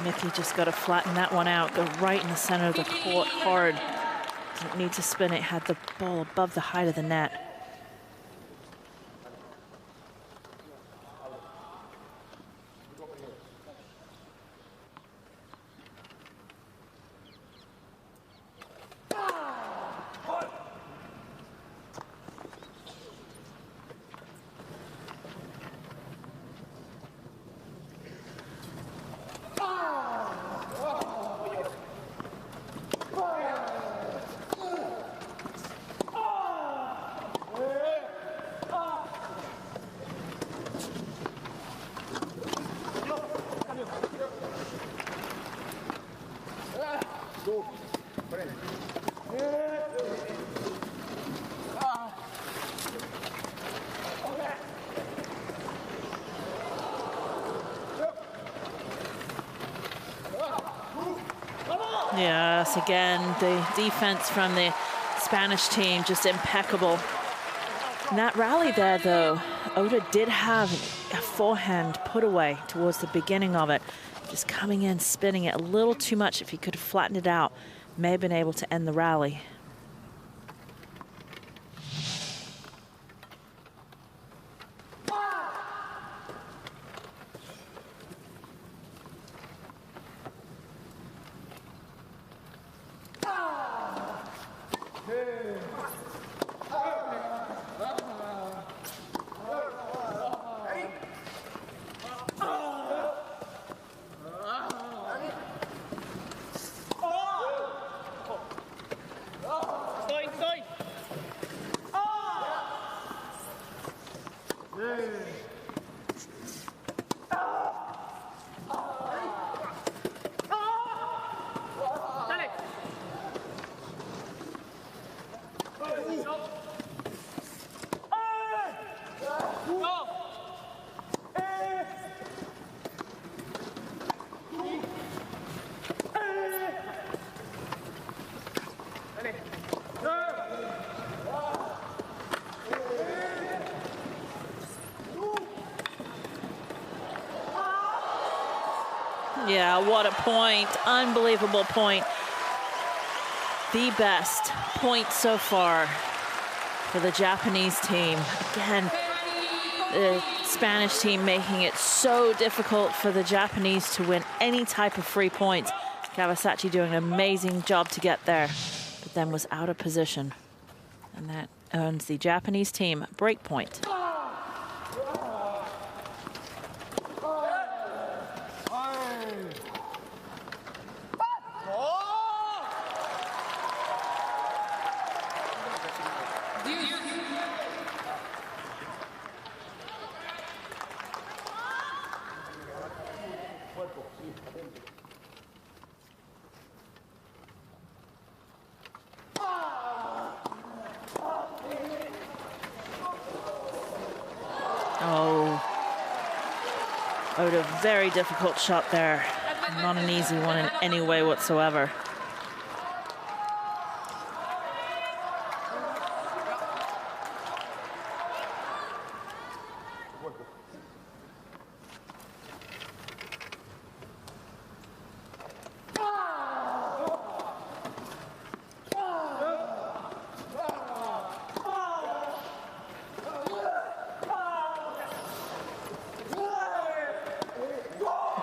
Miki just got to flatten that one out, go right in the center of the court hard. Didn't need to spin it, had the ball above the height of the net. Yes, again, the defense from the Spanish team just impeccable. In that rally there, though, Oda did have a forehand put away towards the beginning of it. Just coming in, spinning it a little too much. If he could have flattened it out, may have been able to end the rally. Yeah, what a point. Unbelievable point. The best point so far for the Japanese team. Again, the Spanish team making it so difficult for the Japanese to win any type of free points. Caverzaschi doing an amazing job to get there, but then was out of position. And that earns the Japanese team break point. Oda, very difficult shot there. Not an easy one in any way whatsoever.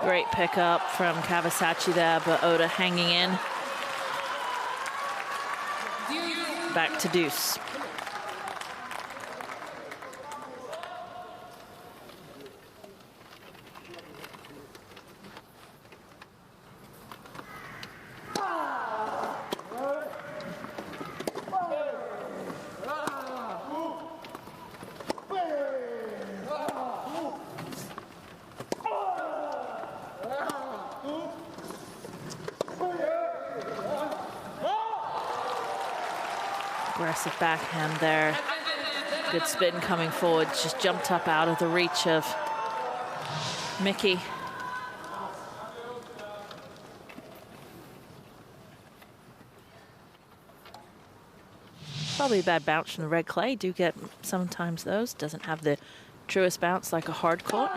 Great pickup from Caverzaschi there, but Oda hanging in. Back to deuce. Aggressive backhand there. Good spin coming forward. Just jumped up out of the reach of Miki. Probably a bad bounce from the red clay. Do get sometimes those. Doesn't have the truest bounce like a hard court.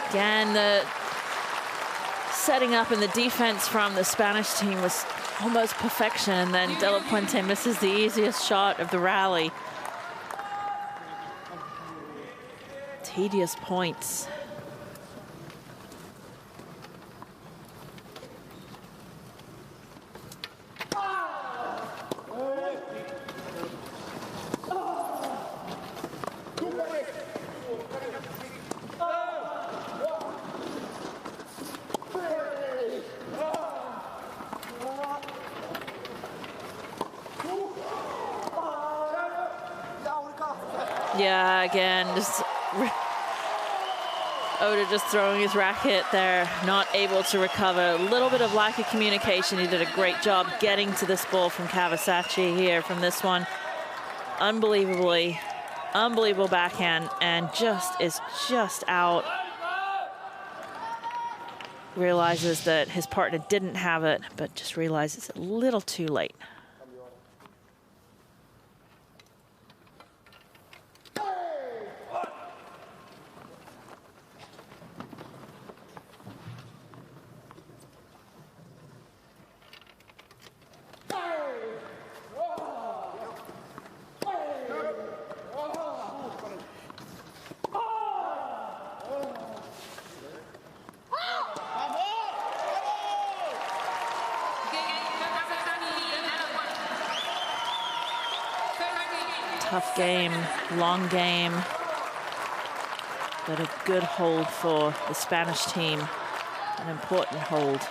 Again, the setting up and the defense from the Spanish team was almost perfection, and then De La Puente misses the easiest shot of the rally. Tedious points. Yeah, again, just Oda just throwing his racket there, not able to recover. A little bit of lack of communication. He did a great job getting to this ball from Caverzaschi here from this one. Unbelievable backhand, and is just out. Realizes that his partner didn't have it, but just realizes a little too late. Tough game, long game, but a good hold for the Spanish team, an important hold.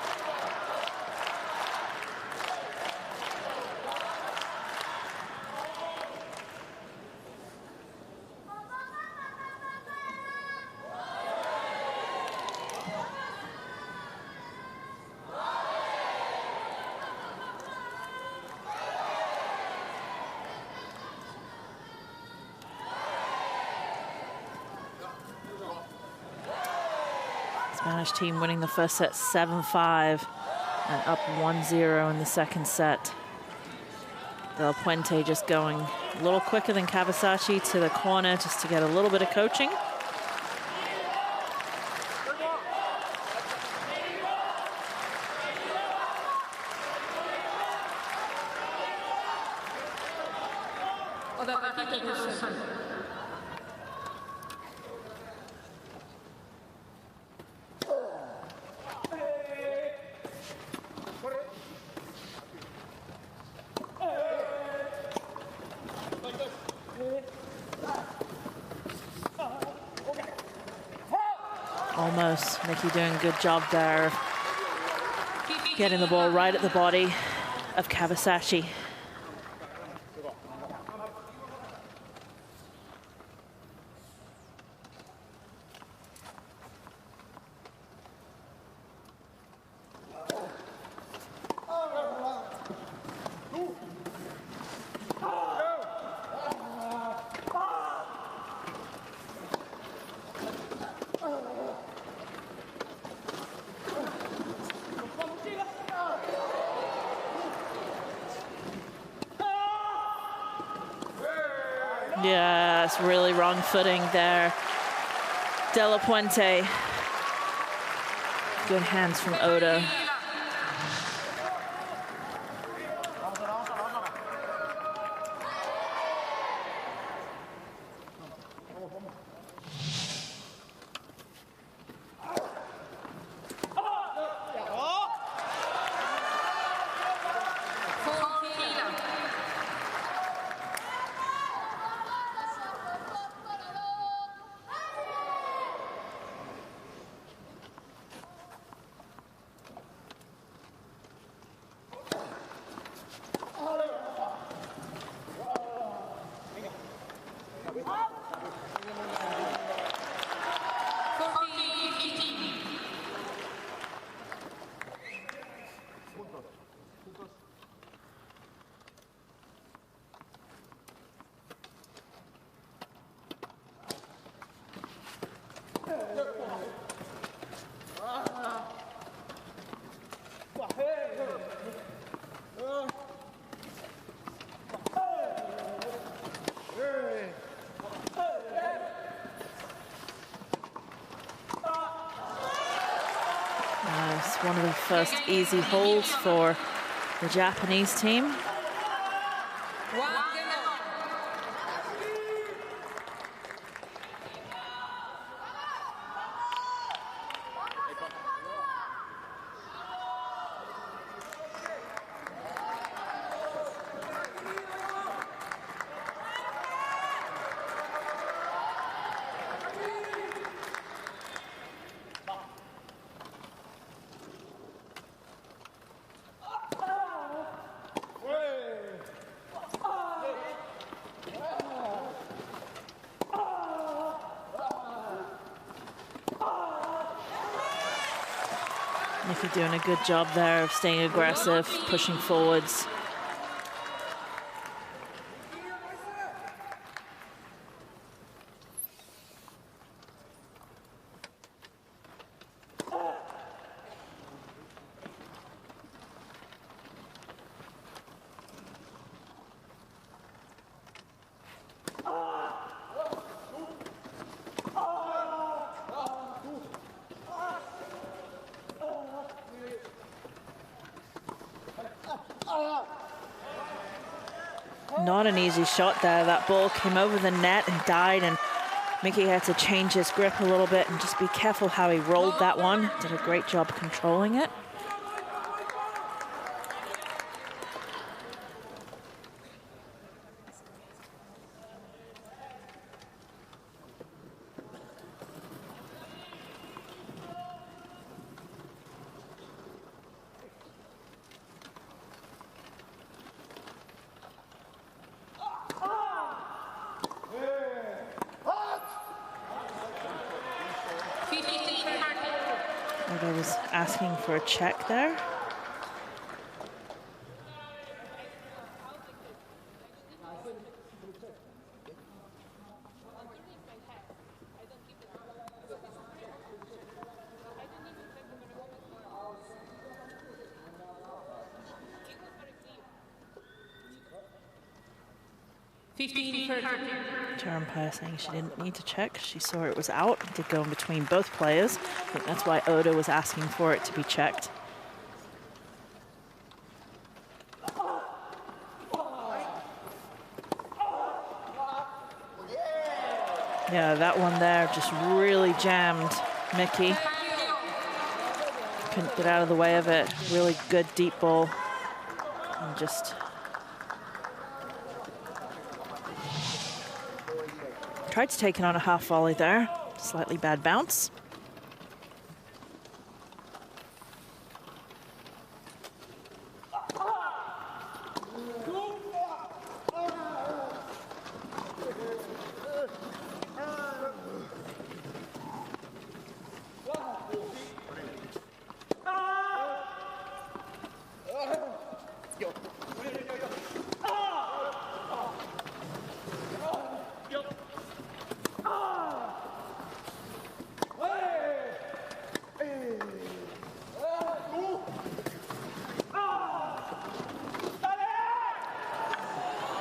Spanish team winning the first set 7-5 and up 1-0 in the second set. Del Puente just going a little quicker than Caverzaschi to the corner just to get a little bit of coaching. Almost. Miki doing a good job there, getting the ball right at the body of Caverzaschi. Yes, really wrong footing there. De La Puente. Good hands from Oda. It's one of the first easy holds for the Japanese team. Miki doing a good job there of staying aggressive, pushing forwards. Not an easy shot there. That ball came over the net and died, and Miki had to change his grip a little bit and just be careful how he rolled that one. Did a great job controlling it. Oda was asking for a check there. Umpire saying she didn't need to check. She saw it was out. It did go in between both players. I think that's why Oda was asking for it to be checked. Yeah, that one there just really jammed Miki. Couldn't get out of the way of it. Really good deep ball. And just tried to take it on a half volley there. Slightly bad bounce.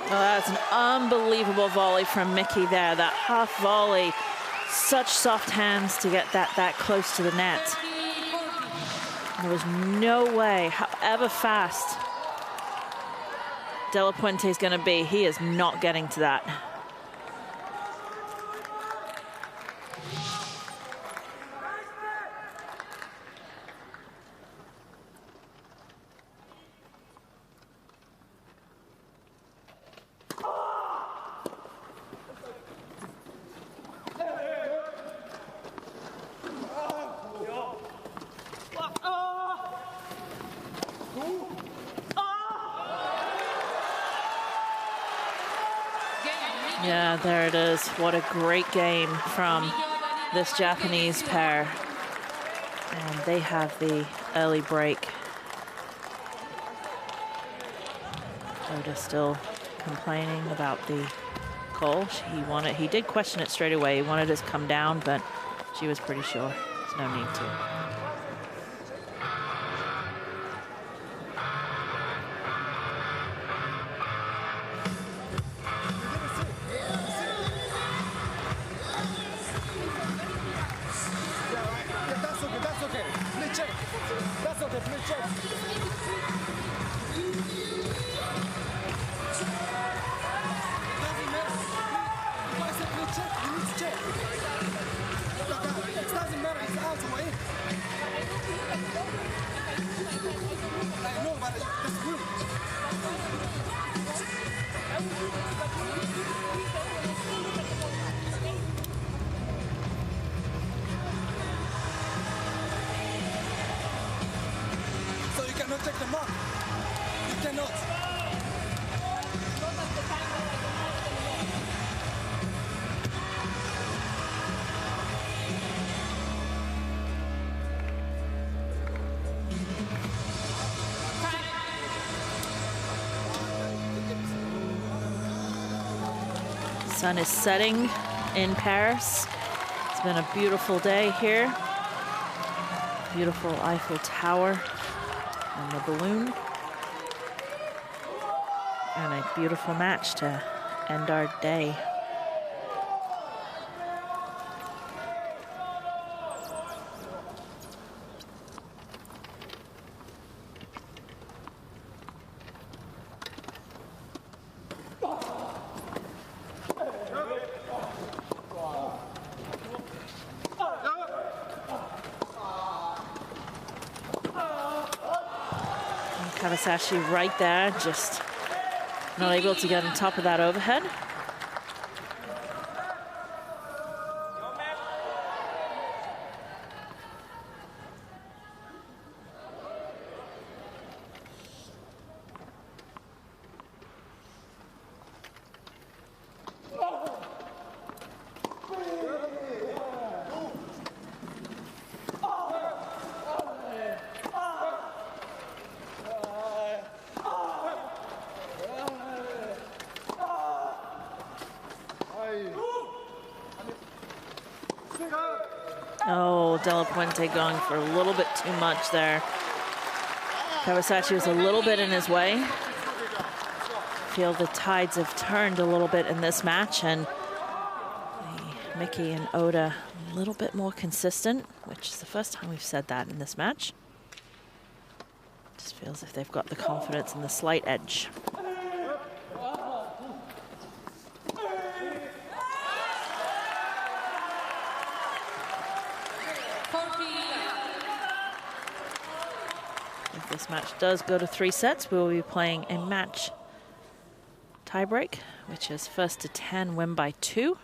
Oh, that's an unbelievable volley from Miki there. That half volley, such soft hands to get that close to the net. There was no way, however fast De La Puente is going to be, he is not getting to that. Yeah, there it is. What a great game from this Japanese pair. And they have the early break Oda still complaining about the call. He did question it straight away. He wanted us to come down, but she was pretty sure there's no need to. Sun is setting in Paris. It's been a beautiful day here. Beautiful Eiffel Tower and the balloon. And a beautiful match to end our day. Caverzaschi right there, just not able to get on top of that overhead. Oh, Della Puente going for a little bit too much there. Caverzaschi was a little bit in his way. I feel the tides have turned a little bit in this match, and Miki and Oda a little bit more consistent, which is the first time we've said that in this match. Just feels if they've got the confidence and the slight edge. If this match does go to 3 sets, we will be playing a match tiebreak, which is first to 10, win by 2.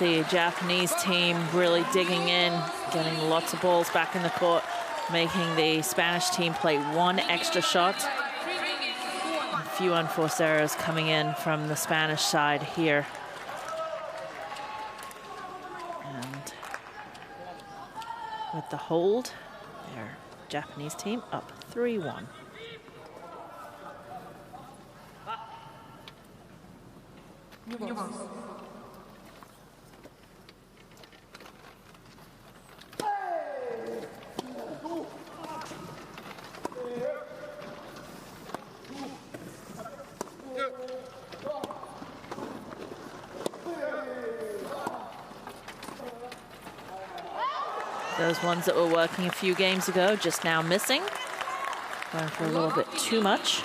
The Japanese team really digging in, getting lots of balls back in the court, making the Spanish team play 1 extra shot. A few unforced errors coming in from the Spanish side here. And with the hold, their Japanese team up 3-1. Those ones that were working a few games ago, just now missing. Going for a little bit too much.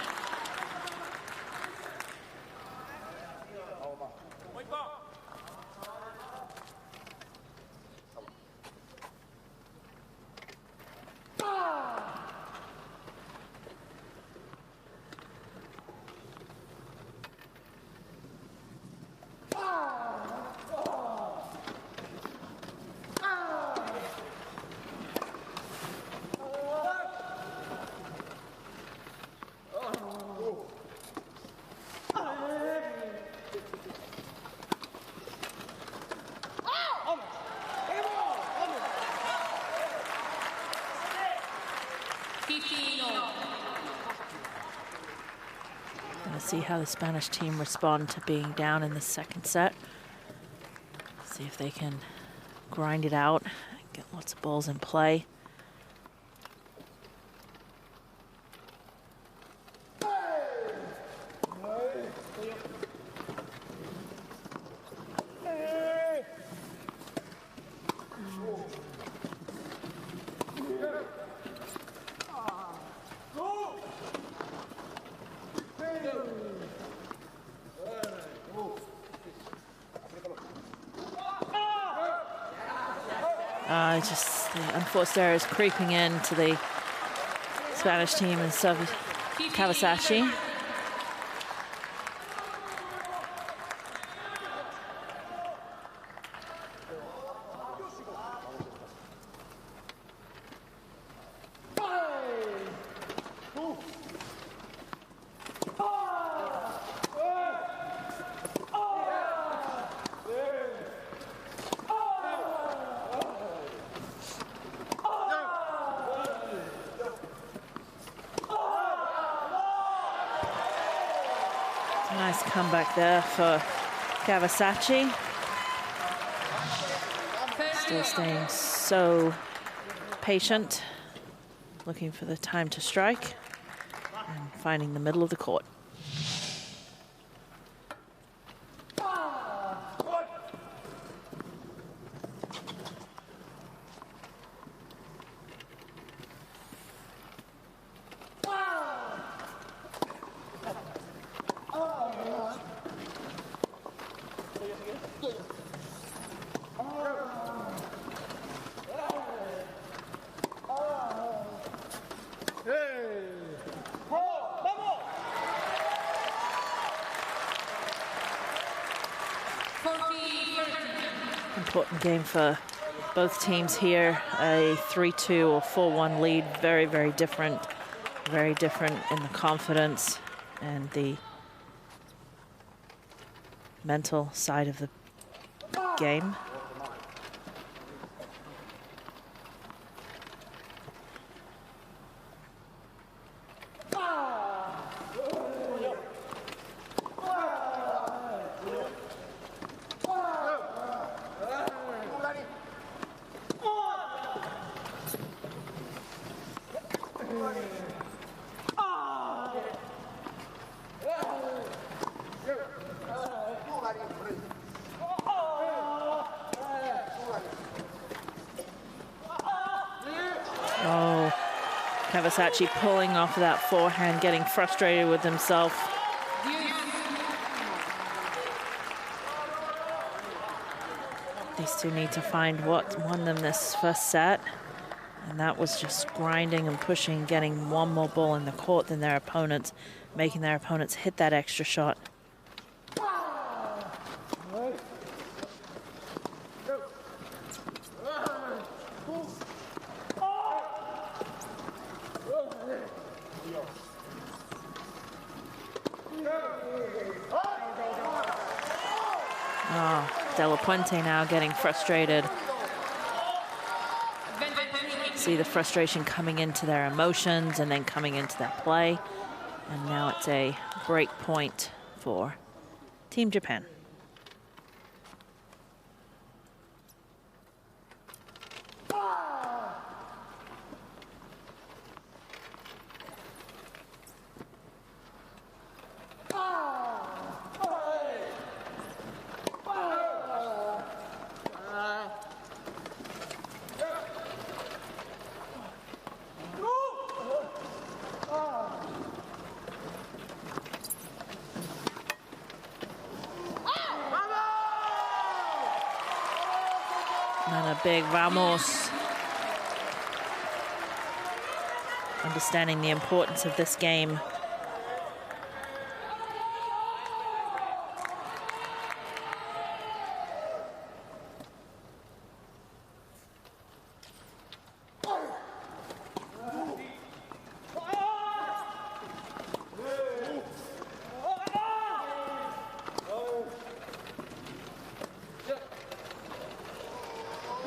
see how the Spanish team respond to being down in the second set. See if they can grind it out, get lots of balls in play. Just the unforced error is creeping into the Spanish team and Caverzaschi. Nice comeback there for Caverzaschi. Still staying so patient, looking for the time to strike and finding the middle of the court. Important game for both teams here. A 3-2 or 4-1 lead. Very, very different. Very different in the confidence and the mental side of the game. Caverzaschi pulling off of that forehand, getting frustrated with himself. These two need to find what won them this first set. And that was just grinding and pushing, getting one more ball in the court than their opponents, making their opponents hit that extra shot. Puente now getting frustrated. See the frustration coming into their emotions and then coming into their play. And now it's a break point for Team Japan. And a big vamos. Understanding the importance of this game.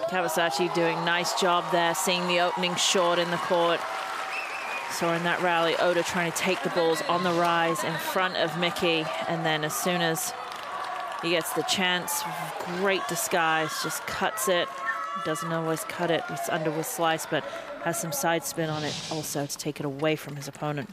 Caverzaschi doing a nice job there, seeing the opening short in the court. So in that rally, Oda trying to take the balls on the rise in front of Miki, and then as soon as he gets the chance, great disguise, just cuts it. Doesn't always cut it, it's under with slice, but has some side spin on it also to take it away from his opponent.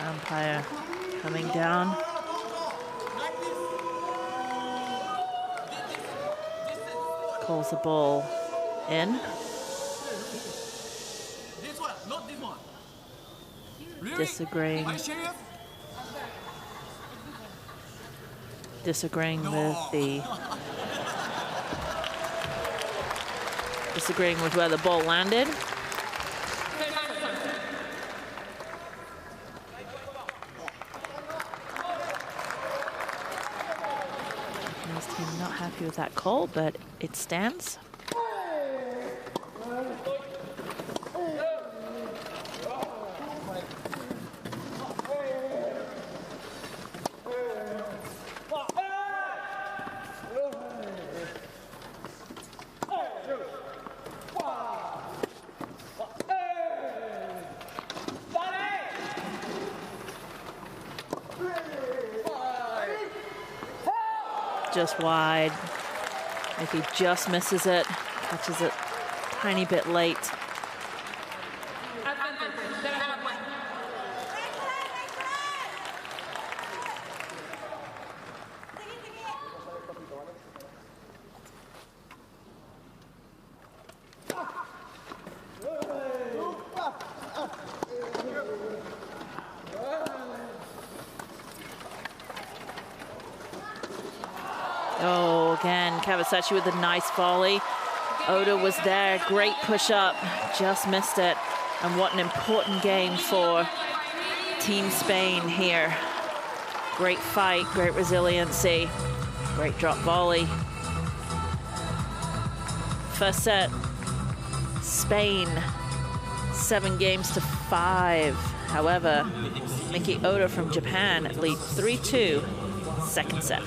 Umpire coming down. Calls the ball in. Disagreeing with where the ball landed. Not happy with that call, but it stands. Just wide. If he just misses it, catches it a tiny bit late. Oh, again, Caverzaschi with a nice volley. Oda was there, great push-up, just missed it. And what an important game for Team Spain here. Great fight, great resiliency, great drop volley. First set, Spain, 7-5. However, Miki Oda from Japan lead 3-2, second set.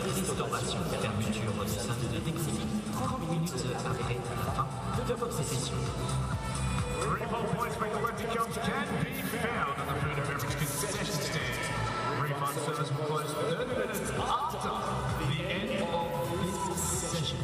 Refund points for collected jumps can be found at the foot of every concession stand. Refund service will close 30 minutes after the end of this session.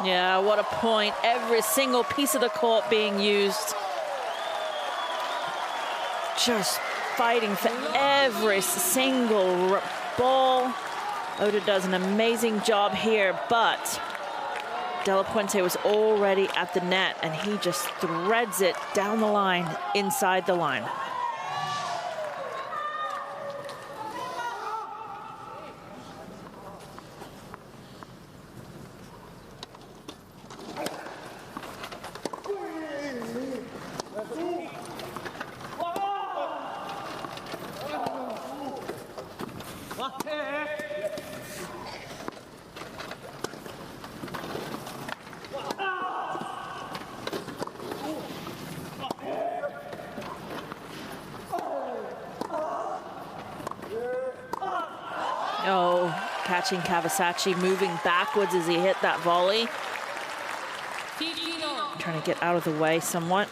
Yeah, what a point. Every single piece of the court being used. Just fighting for every single ball. Oda does an amazing job here, but Della Puente was already at the net, and he just threads it down the line, inside the line. Oh, catching Caverzaschi, moving backwards as he hit that volley. Trying to get out of the way somewhat.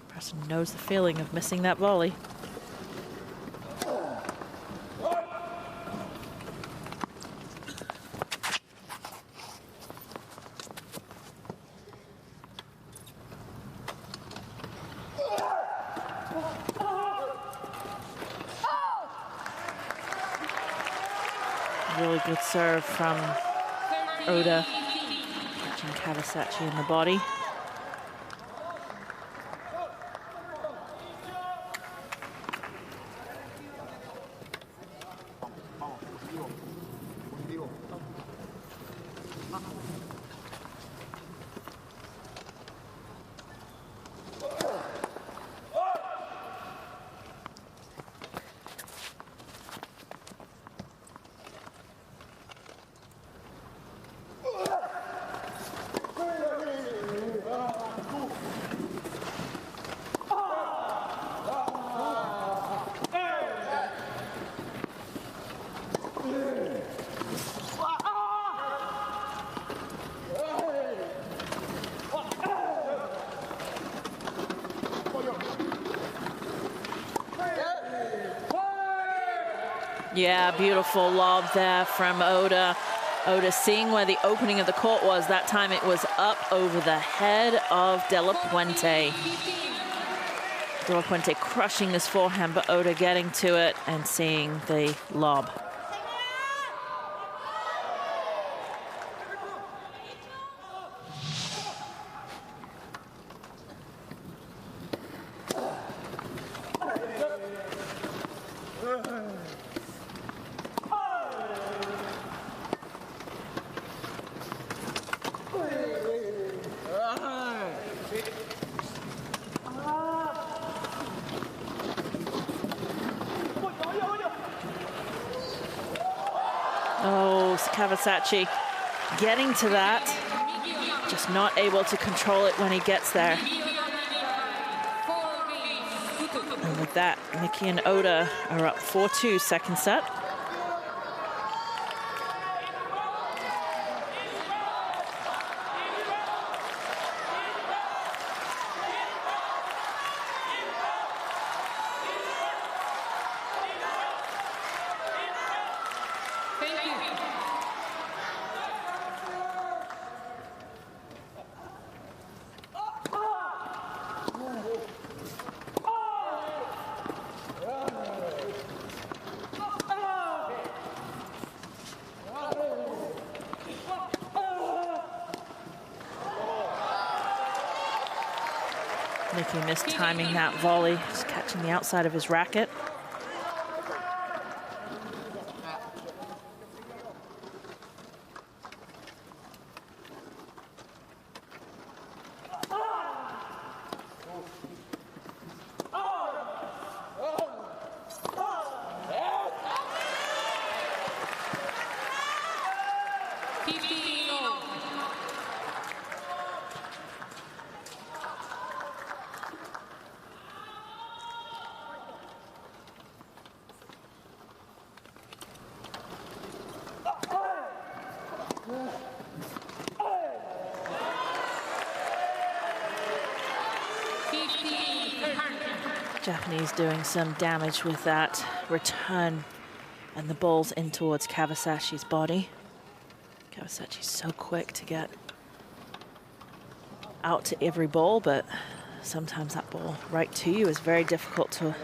Preston knows the feeling of missing that volley. Really good serve from Oda, catching Caverzaschi in the body. Yeah, beautiful lob there from Oda. Oda seeing where the opening of the court was. That time it was up over the head of Della Puente. Della Puente crushing this forehand, but Oda getting to it and seeing the lob. Caverzaschi getting to that, just not able to control it when he gets there. And with that, Miki and Oda are up 4-2, second set. Miki missed timing that volley, just catching the outside of his racket. Japanese doing some damage with that return, and the ball's in towards Caverzaschi's body. Caverzaschi's so quick to get out to every ball, but sometimes that ball right to you is very difficult to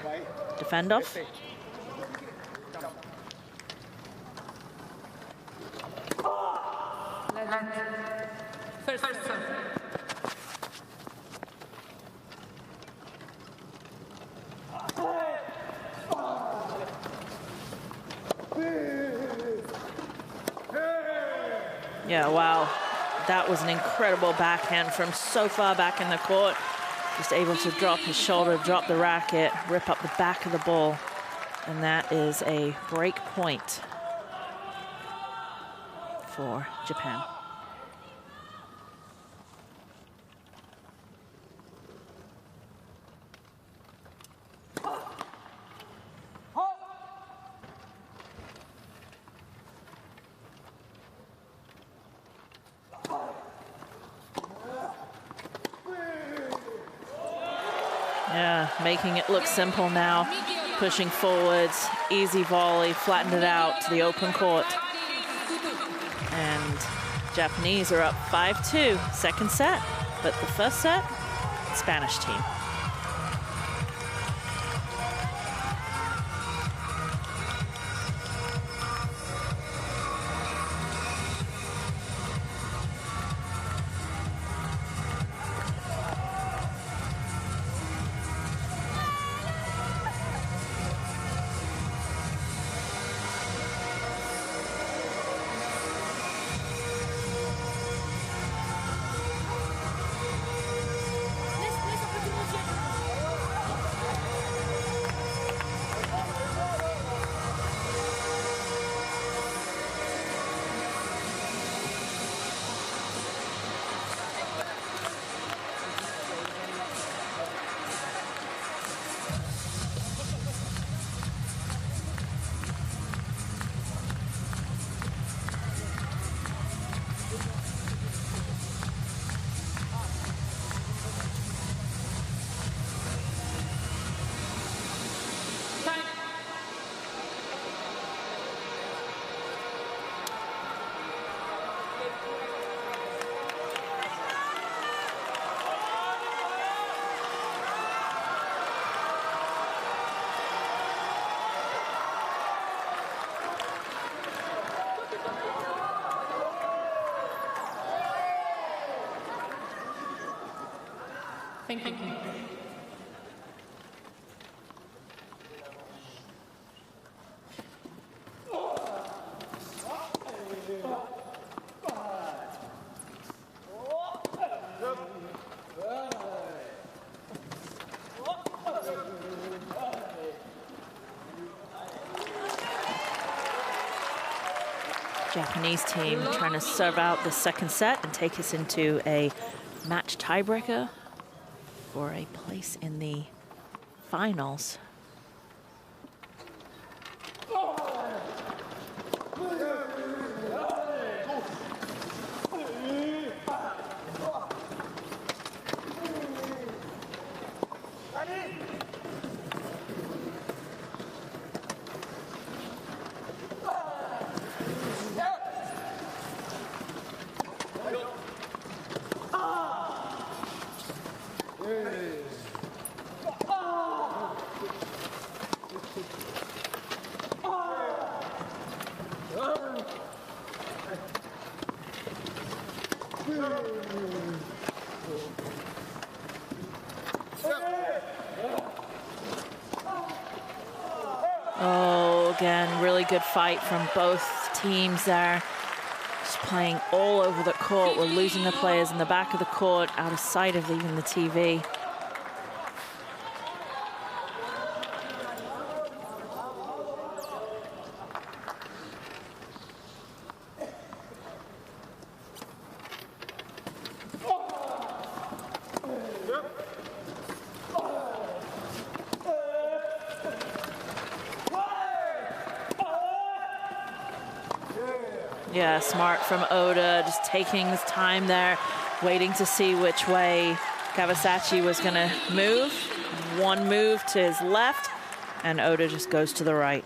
defend off. Yeah, wow. That was an incredible backhand from so far back in the court. Just able to drop his shoulder, drop the racket, rip up the back of the ball. And that is a break point for Japan. Yeah, making it look simple now. Pushing forwards, easy volley, flattened it out to the open court. And Japanese are up 5-2, second set, but the first set, Spanish team. Thank you. Japanese team trying to serve out the second set and take us into a match tiebreaker for a place in the finals. Oh, again, really good fight from both teams there. Just playing all over the court. We're losing the players in the back of the court, out of sight of even the TV. Yeah, smart from Oda, just taking his time there, waiting to see which way Caverzaschi was going to move. one move to his left, and Oda just goes to the right.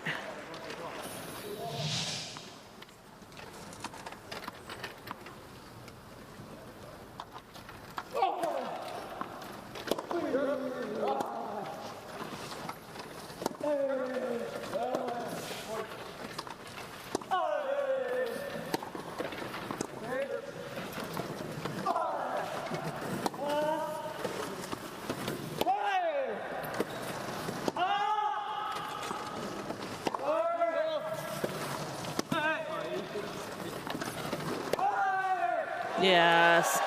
Yes,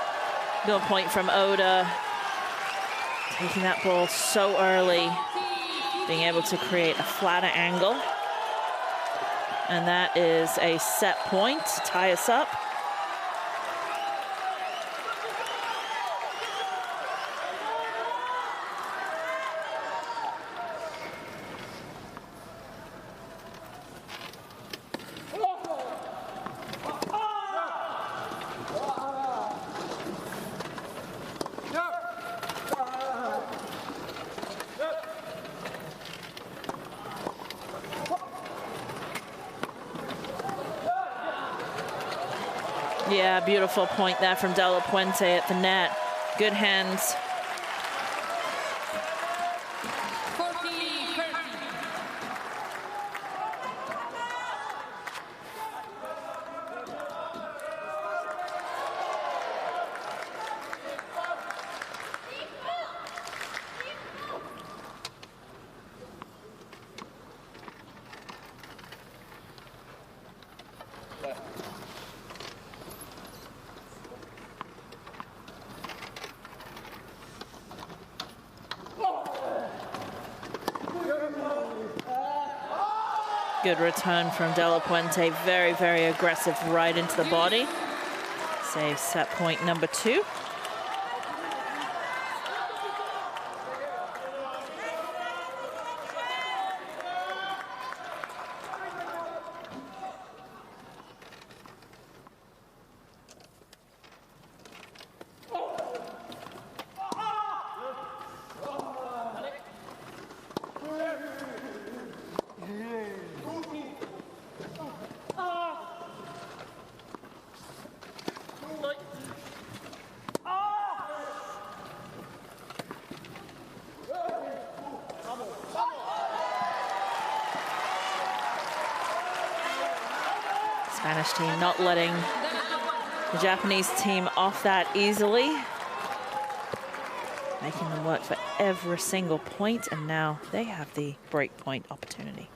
good point from Oda. Taking that ball so early, being able to create a flatter angle. And that is a set point to tie us up. Yeah, beautiful point there from De La Puente at the net. Good hands. Good return from De La Puente. Very, very aggressive right into the body. Save set point number 2. Spanish team not letting the Japanese team off that easily. Making them work for every single point, and now they have the break point opportunity.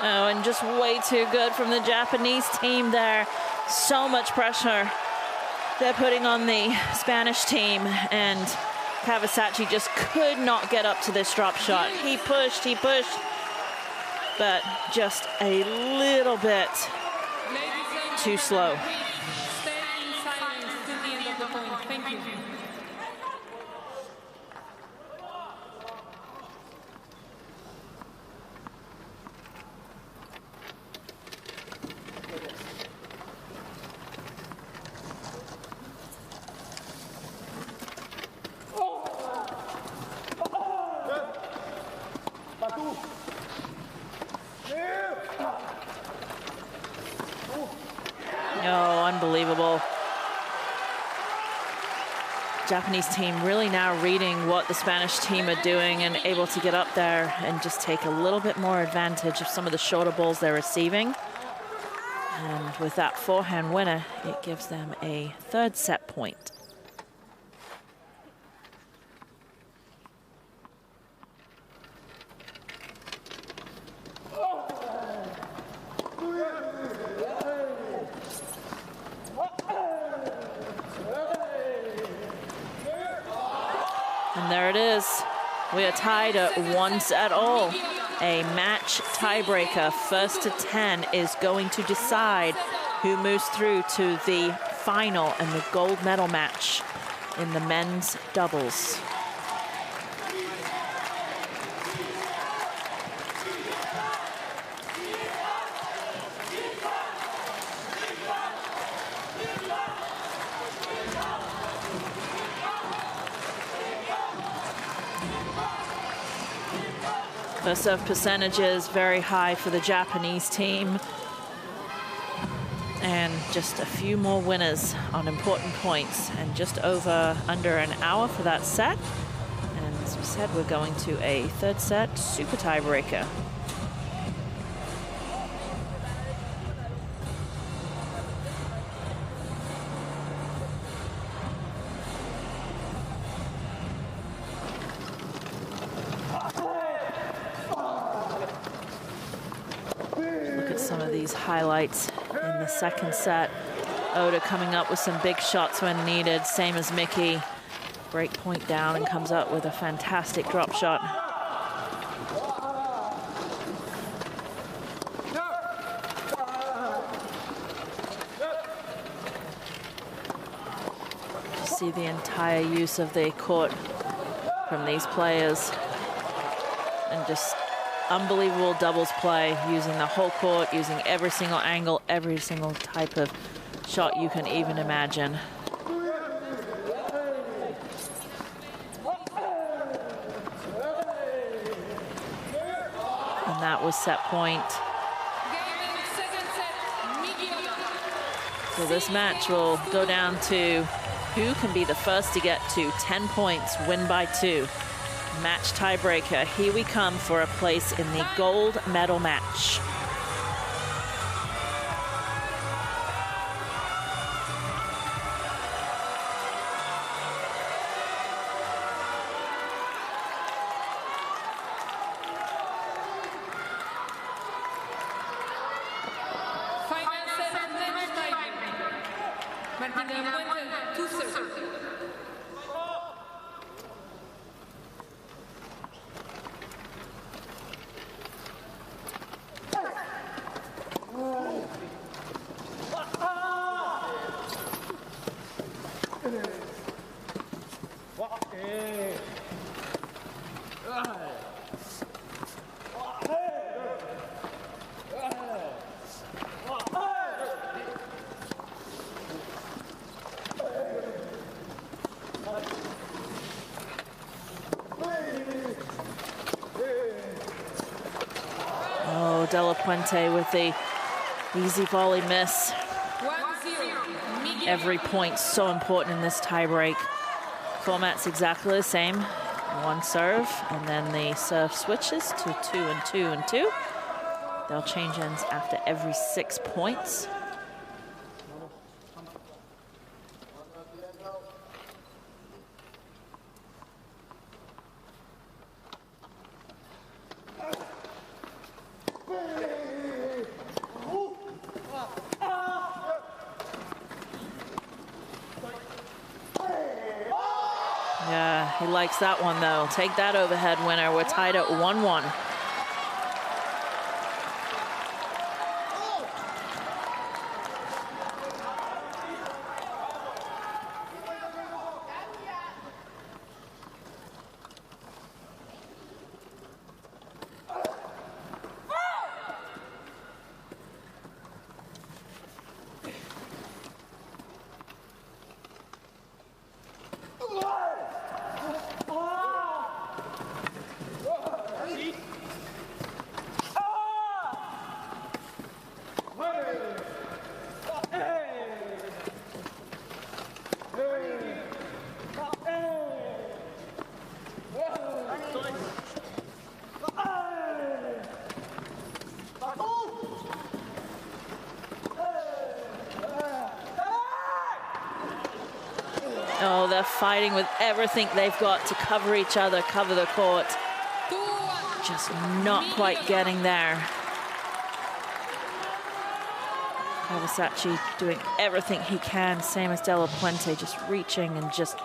Oh, and just way too good from the Japanese team there. So much pressure they're putting on the Spanish team, and Caverzaschi just could not get up to this drop shot. He pushed, but just a little bit too slow. Stay in silence to the end of the point. Thank you. Oh, unbelievable. Japanese team really now reading what the Spanish team are doing and able to get up there and just take a little bit more advantage of some of the shorter balls they're receiving. And with that forehand winner, it gives them a third set point. And there it is. We are tied at 1-all. A match tiebreaker, first to 10, is going to decide who moves through to the final and the gold medal match in the men's doubles. First serve percentages very high for the Japanese team. And just a few more winners on important points, and just under an hour for that set. And as we said, we're going to a third set super tiebreaker. Highlights in the second set. Oda coming up with some big shots when needed, same as Miki. Break point down and comes up with a fantastic drop shot. You see the entire use of the court from these players, and just unbelievable doubles play, using the whole court, using every single angle, every single type of shot you can even imagine. And that was set point. So this match will go down to who can be the first to get to 10 points, win by 2. Match tiebreaker. Here we come for a place in the gold medal match. Final set, match tiebreaker. Martín de la Puente, 2 serve. De la Puente with the easy volley miss. 1-0. Every point so important in this tiebreak. Format's exactly the same. One serve, and then the serve switches to 2 and 2 and 2. They'll change ends after every 6 points. He likes that one, though. Take that overhead winner. We're tied at 1-1. they're fighting with everything they've got to cover each other, cover the court. Just not quite getting there. Caverzaschi doing everything he can, same as De La Puente, just reaching and just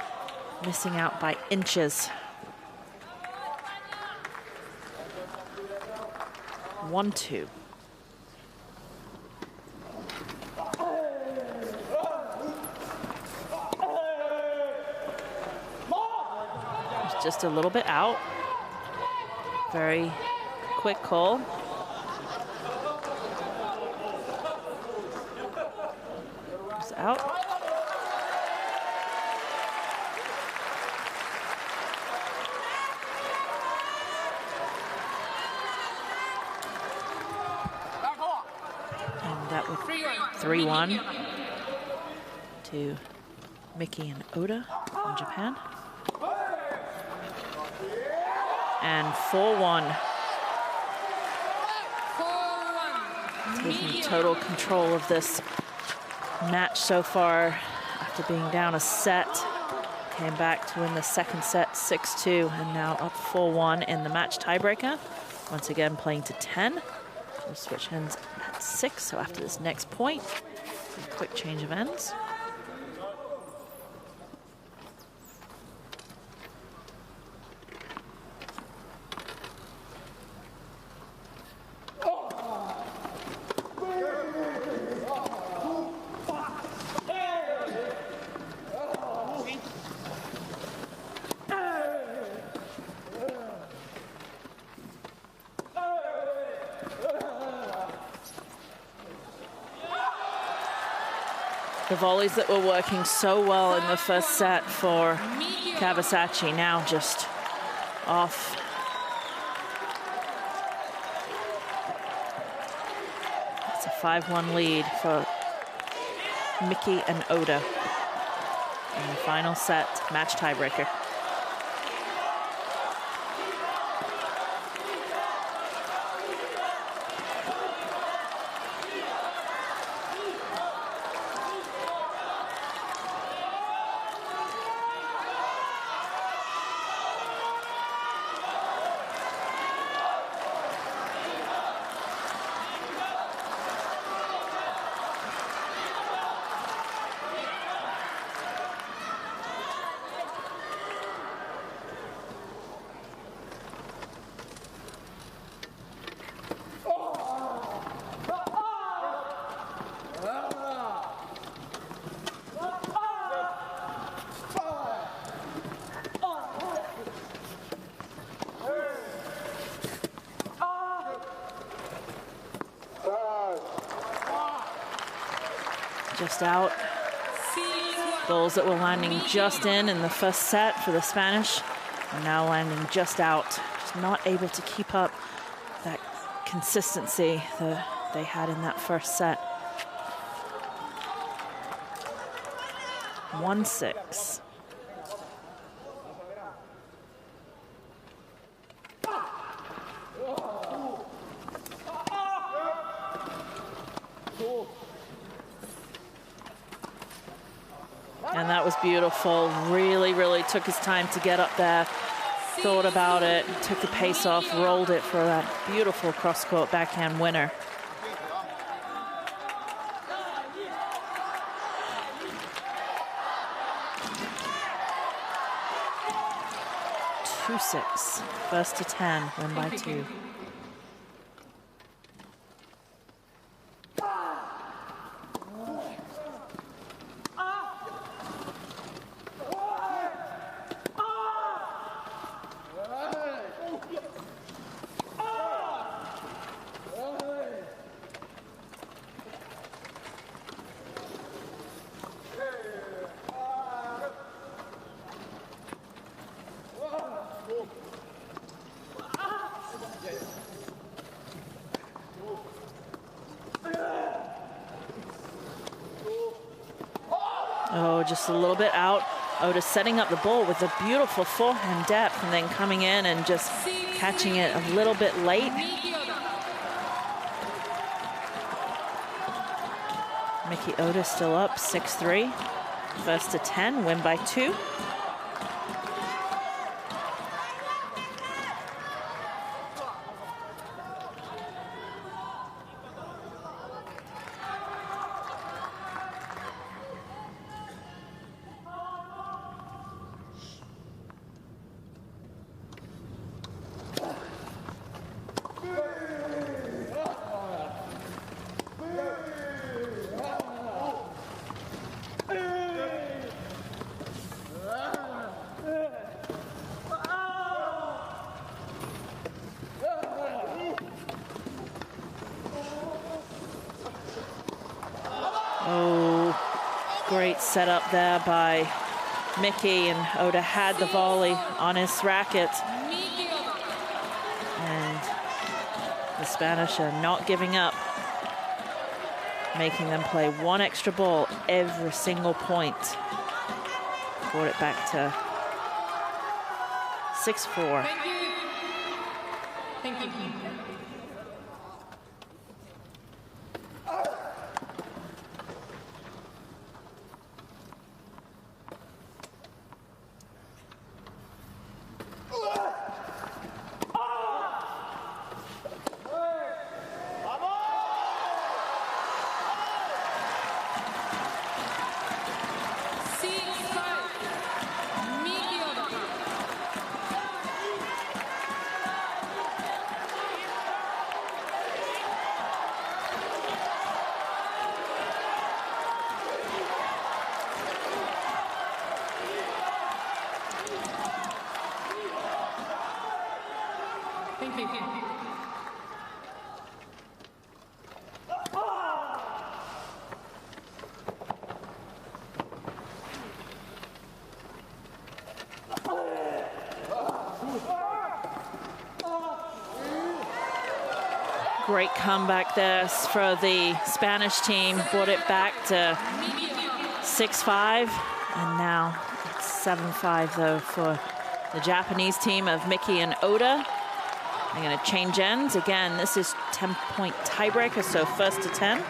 missing out by inches. 1-2. Just a little bit out. Very quick call. It's out. And that was 3-1 to Miki and Oda from Japan. And 4-1. Taking total control of this match so far after being down a set. Came back to win the second set 6-2 and now up 4-1 in the match tiebreaker. Once again playing to 10. We'll switch ends at 6, so after this next point, a quick change of ends. The volleys that were working so well in the first set for Caverzaschi now just off. It's a 5-1 lead for Miki and Oda in the final set, match tiebreaker. Just out. Goals that were landing just in the first set for the Spanish are now landing just out. Just not able to keep up that consistency that they had in that first set. 1-6. And that was beautiful. Really, really took his time to get up there. Thought about it, took the pace off, rolled it for that beautiful cross-court backhand winner. Two-6, first to 10, win by 2. Oh, just a little bit out. Oda setting up the ball with a beautiful forehand depth and then coming in and just catching it a little bit late. Miki Oda still up 6-3. First to 10, win by 2. Great setup there by Miki, and Oda had the volley on his racket. And the Spanish are not giving up, making them play one extra ball every single point. Brought it back to 6-4. Thank you. Thank you. Great comeback there for the Spanish team. Brought it back to 6-5, and now it's 7-5 though for the Japanese team of Miki and Oda. They're going to change ends again. This is 10-point tiebreaker, so first to 10.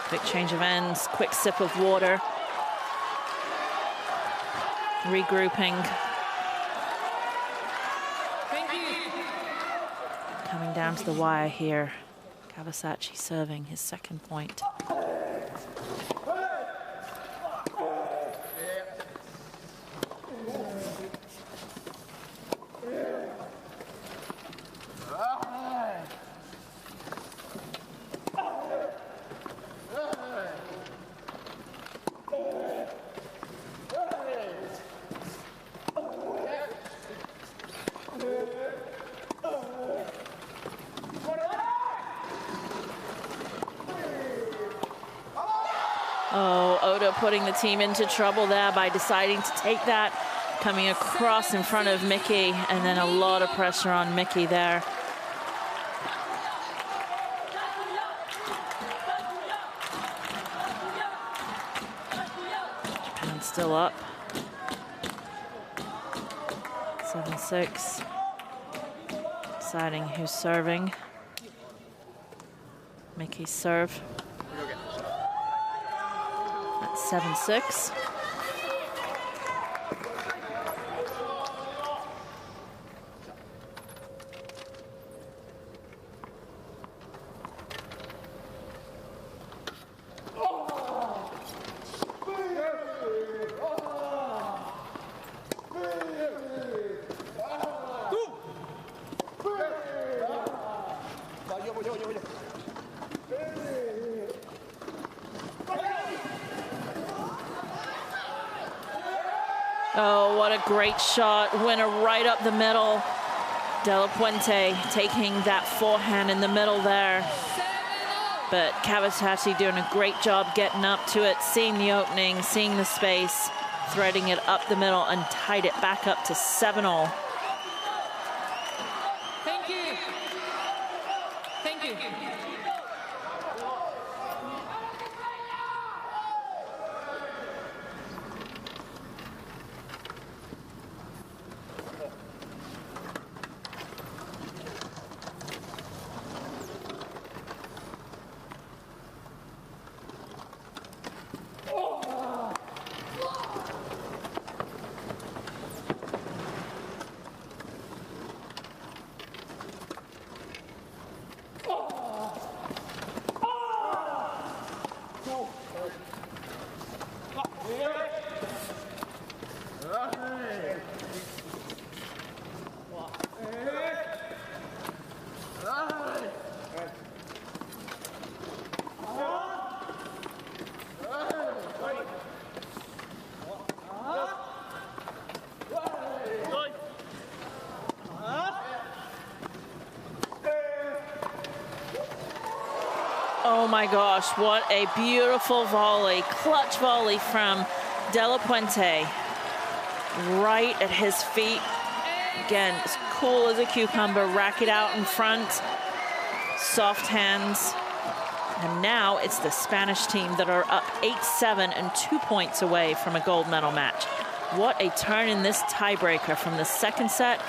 Quick change of ends, quick sip of water. Regrouping. Coming down to the wire here. Caverzaschi serving his second point. Oh, Oda putting the team into trouble there by deciding to take that, coming across in front of Miki, and then a lot of pressure on Miki there. Japan still up. 7-6. Deciding who's serving. Miki's serve. 7-6. Oh, what a great shot. Winner right up the middle. Puente taking that forehand in the middle there. But Caverzaschi doing a great job getting up to it, seeing the opening, seeing the space, threading it up the middle, and tied it back up to 7-all. Thank you. Thank you. Oh my gosh, what a beautiful volley, clutch volley from Della Puente. Right at his feet. Again, as cool as a cucumber, rack it out in front. Soft hands. And now it's the Spanish team that are up 8-7 and 2 points away from a gold medal match. What a turn in this tiebreaker from the second set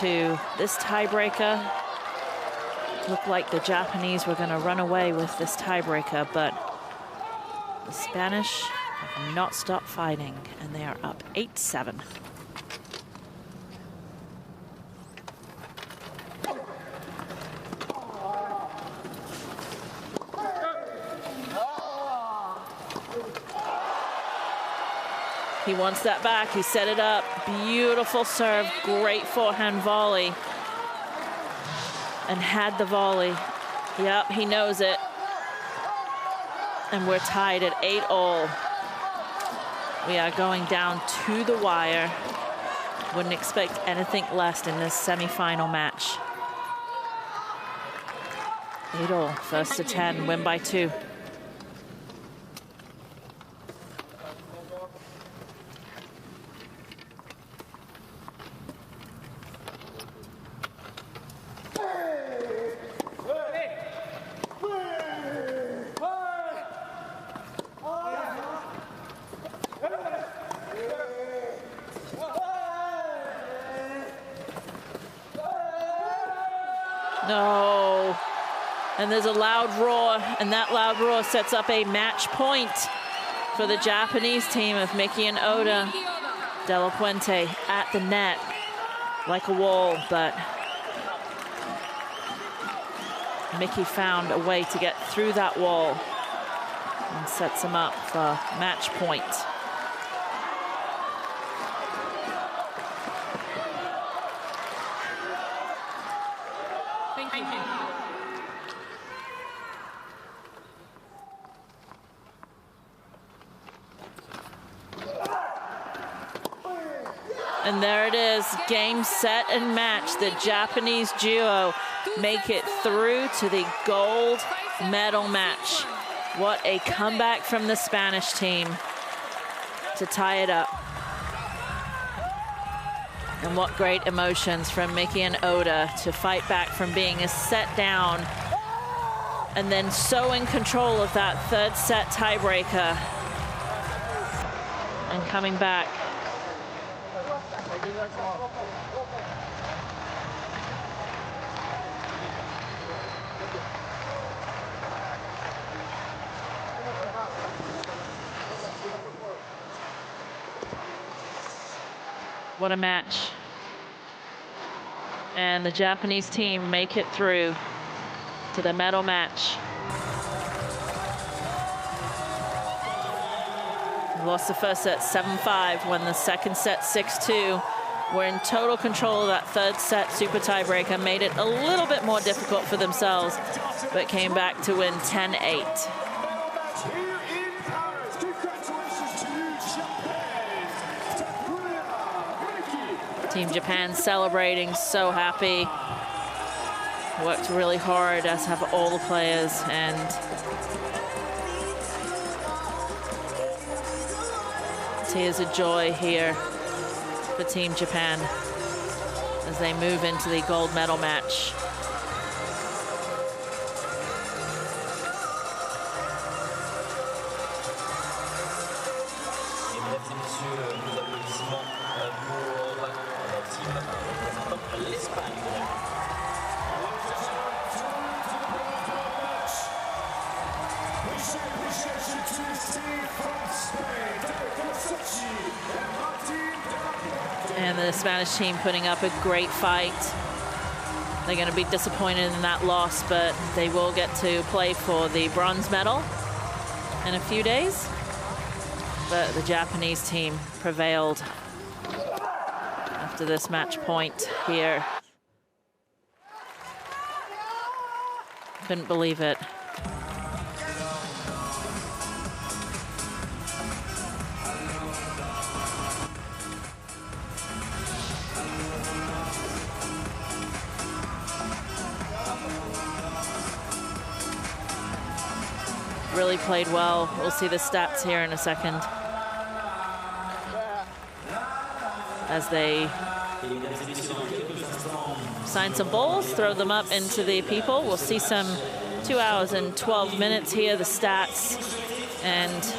to this tiebreaker. Looked like the Japanese were going to run away with this tiebreaker, but the Spanish have not stopped fighting, and they are up 8-7. He wants that back. He set it up. Beautiful serve. Great forehand volley. And had the volley. Yep, he knows it. And we're tied at 8-all. We are going down to the wire. Wouldn't expect anything less in this semifinal match. 8-all, first to 10, win by 2. No. And there's a loud roar, and that loud roar sets up a match point for the Japanese team of Miki and Oda. Della Puente at the net like a wall, but Miki found a way to get through that wall and sets him up for match point. And there it is, game, set, and match. The Japanese duo make it through to the gold medal match. What a comeback from the Spanish team to tie it up. And what great emotions from Miki and Oda to fight back from being a set down and then so in control of that third set tiebreaker and coming back. What a match. And the Japanese team make it through to the medal match. Lost the first set 7-5, won the second set 6-2. Were in total control of that third set super tiebreaker, made it a little bit more difficult for themselves, but came back to win 10-8. Team Japan celebrating, so happy. Worked really hard, as have all the players, and tears of joy here for Team Japan as they move into the gold medal match. And the Spanish team putting up a great fight. They're going to be disappointed in that loss, but they will get to play for the bronze medal in a few days. But the Japanese team prevailed after this match point here. Couldn't believe it. really played well. We'll see the stats here in a second. As they sign some balls, throw them up into the people. We'll see some 2 hours and 12 minutes here, the stats. And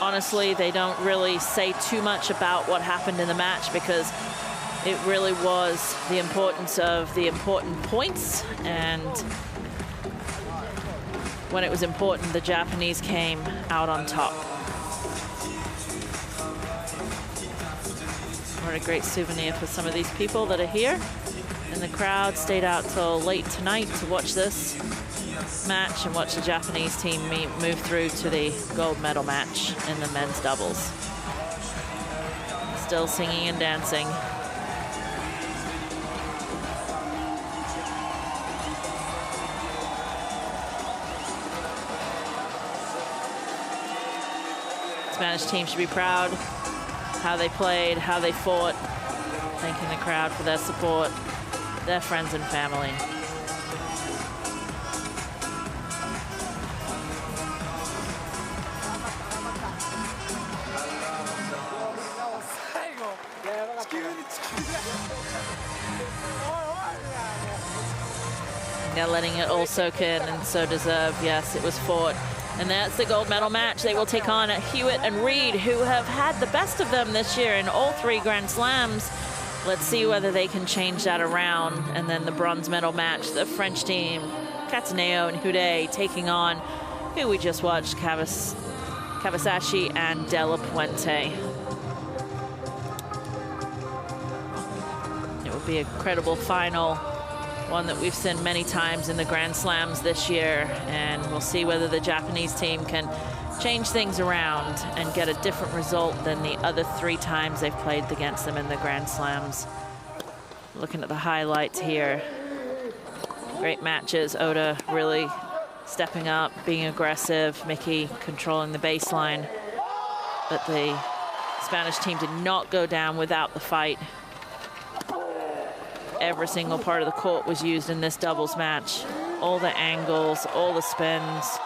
honestly, they don't really say too much about what happened in the match because it really was the importance of the important points. And when it was important, the Japanese came out on top. What a great souvenir for some of these people that are here. And the crowd stayed out till late tonight to watch this match and watch the Japanese team move through to the gold medal match in the men's doubles. Still singing and dancing. Spanish team should be proud how they played, how they fought, thanking the crowd for their support, their friends and family. They're letting it all soak in, and so deserved. Yes, it was fought. And that's the gold medal match. They will take on Hewitt and Reed, who have had the best of them this year in all 3 Grand Slams. Let's see whether they can change that around. And then the bronze medal match, the French team, Cataneo and Houdet taking on who we just watched, Caverzaschi and Della Puente. It will be a credible final, one that we've seen many times in the Grand Slams this year, and we'll see whether the Japanese team can change things around and get a different result than the other 3 times they've played against them in the Grand Slams. Looking at the highlights here, great matches. Oda really stepping up, being aggressive, Miki controlling the baseline, but the Spanish team did not go down without the fight. Every single part of the court was used in this doubles match. All the angles, all the spins,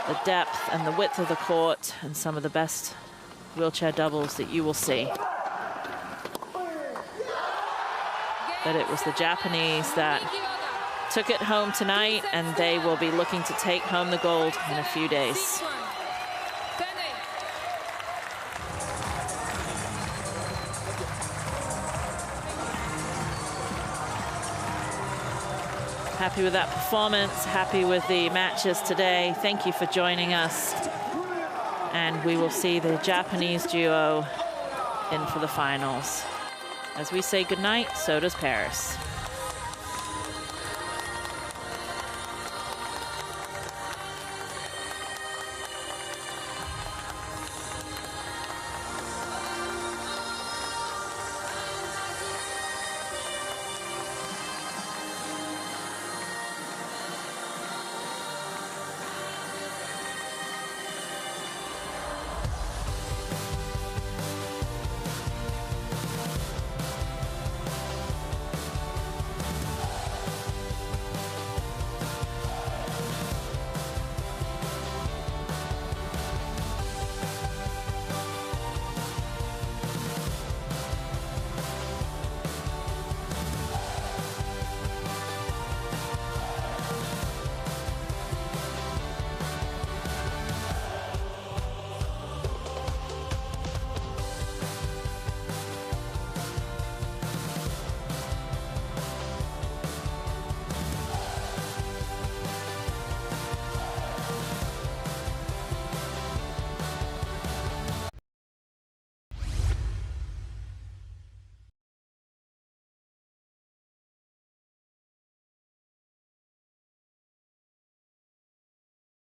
the depth and the width of the court, and some of the best wheelchair doubles that you will see. But it was the Japanese that took it home tonight, and they will be looking to take home the gold in a few days. Happy with that performance, happy with the matches today. Thank you for joining us. And we will see the Japanese duo in for the finals. As we say goodnight, so does Paris.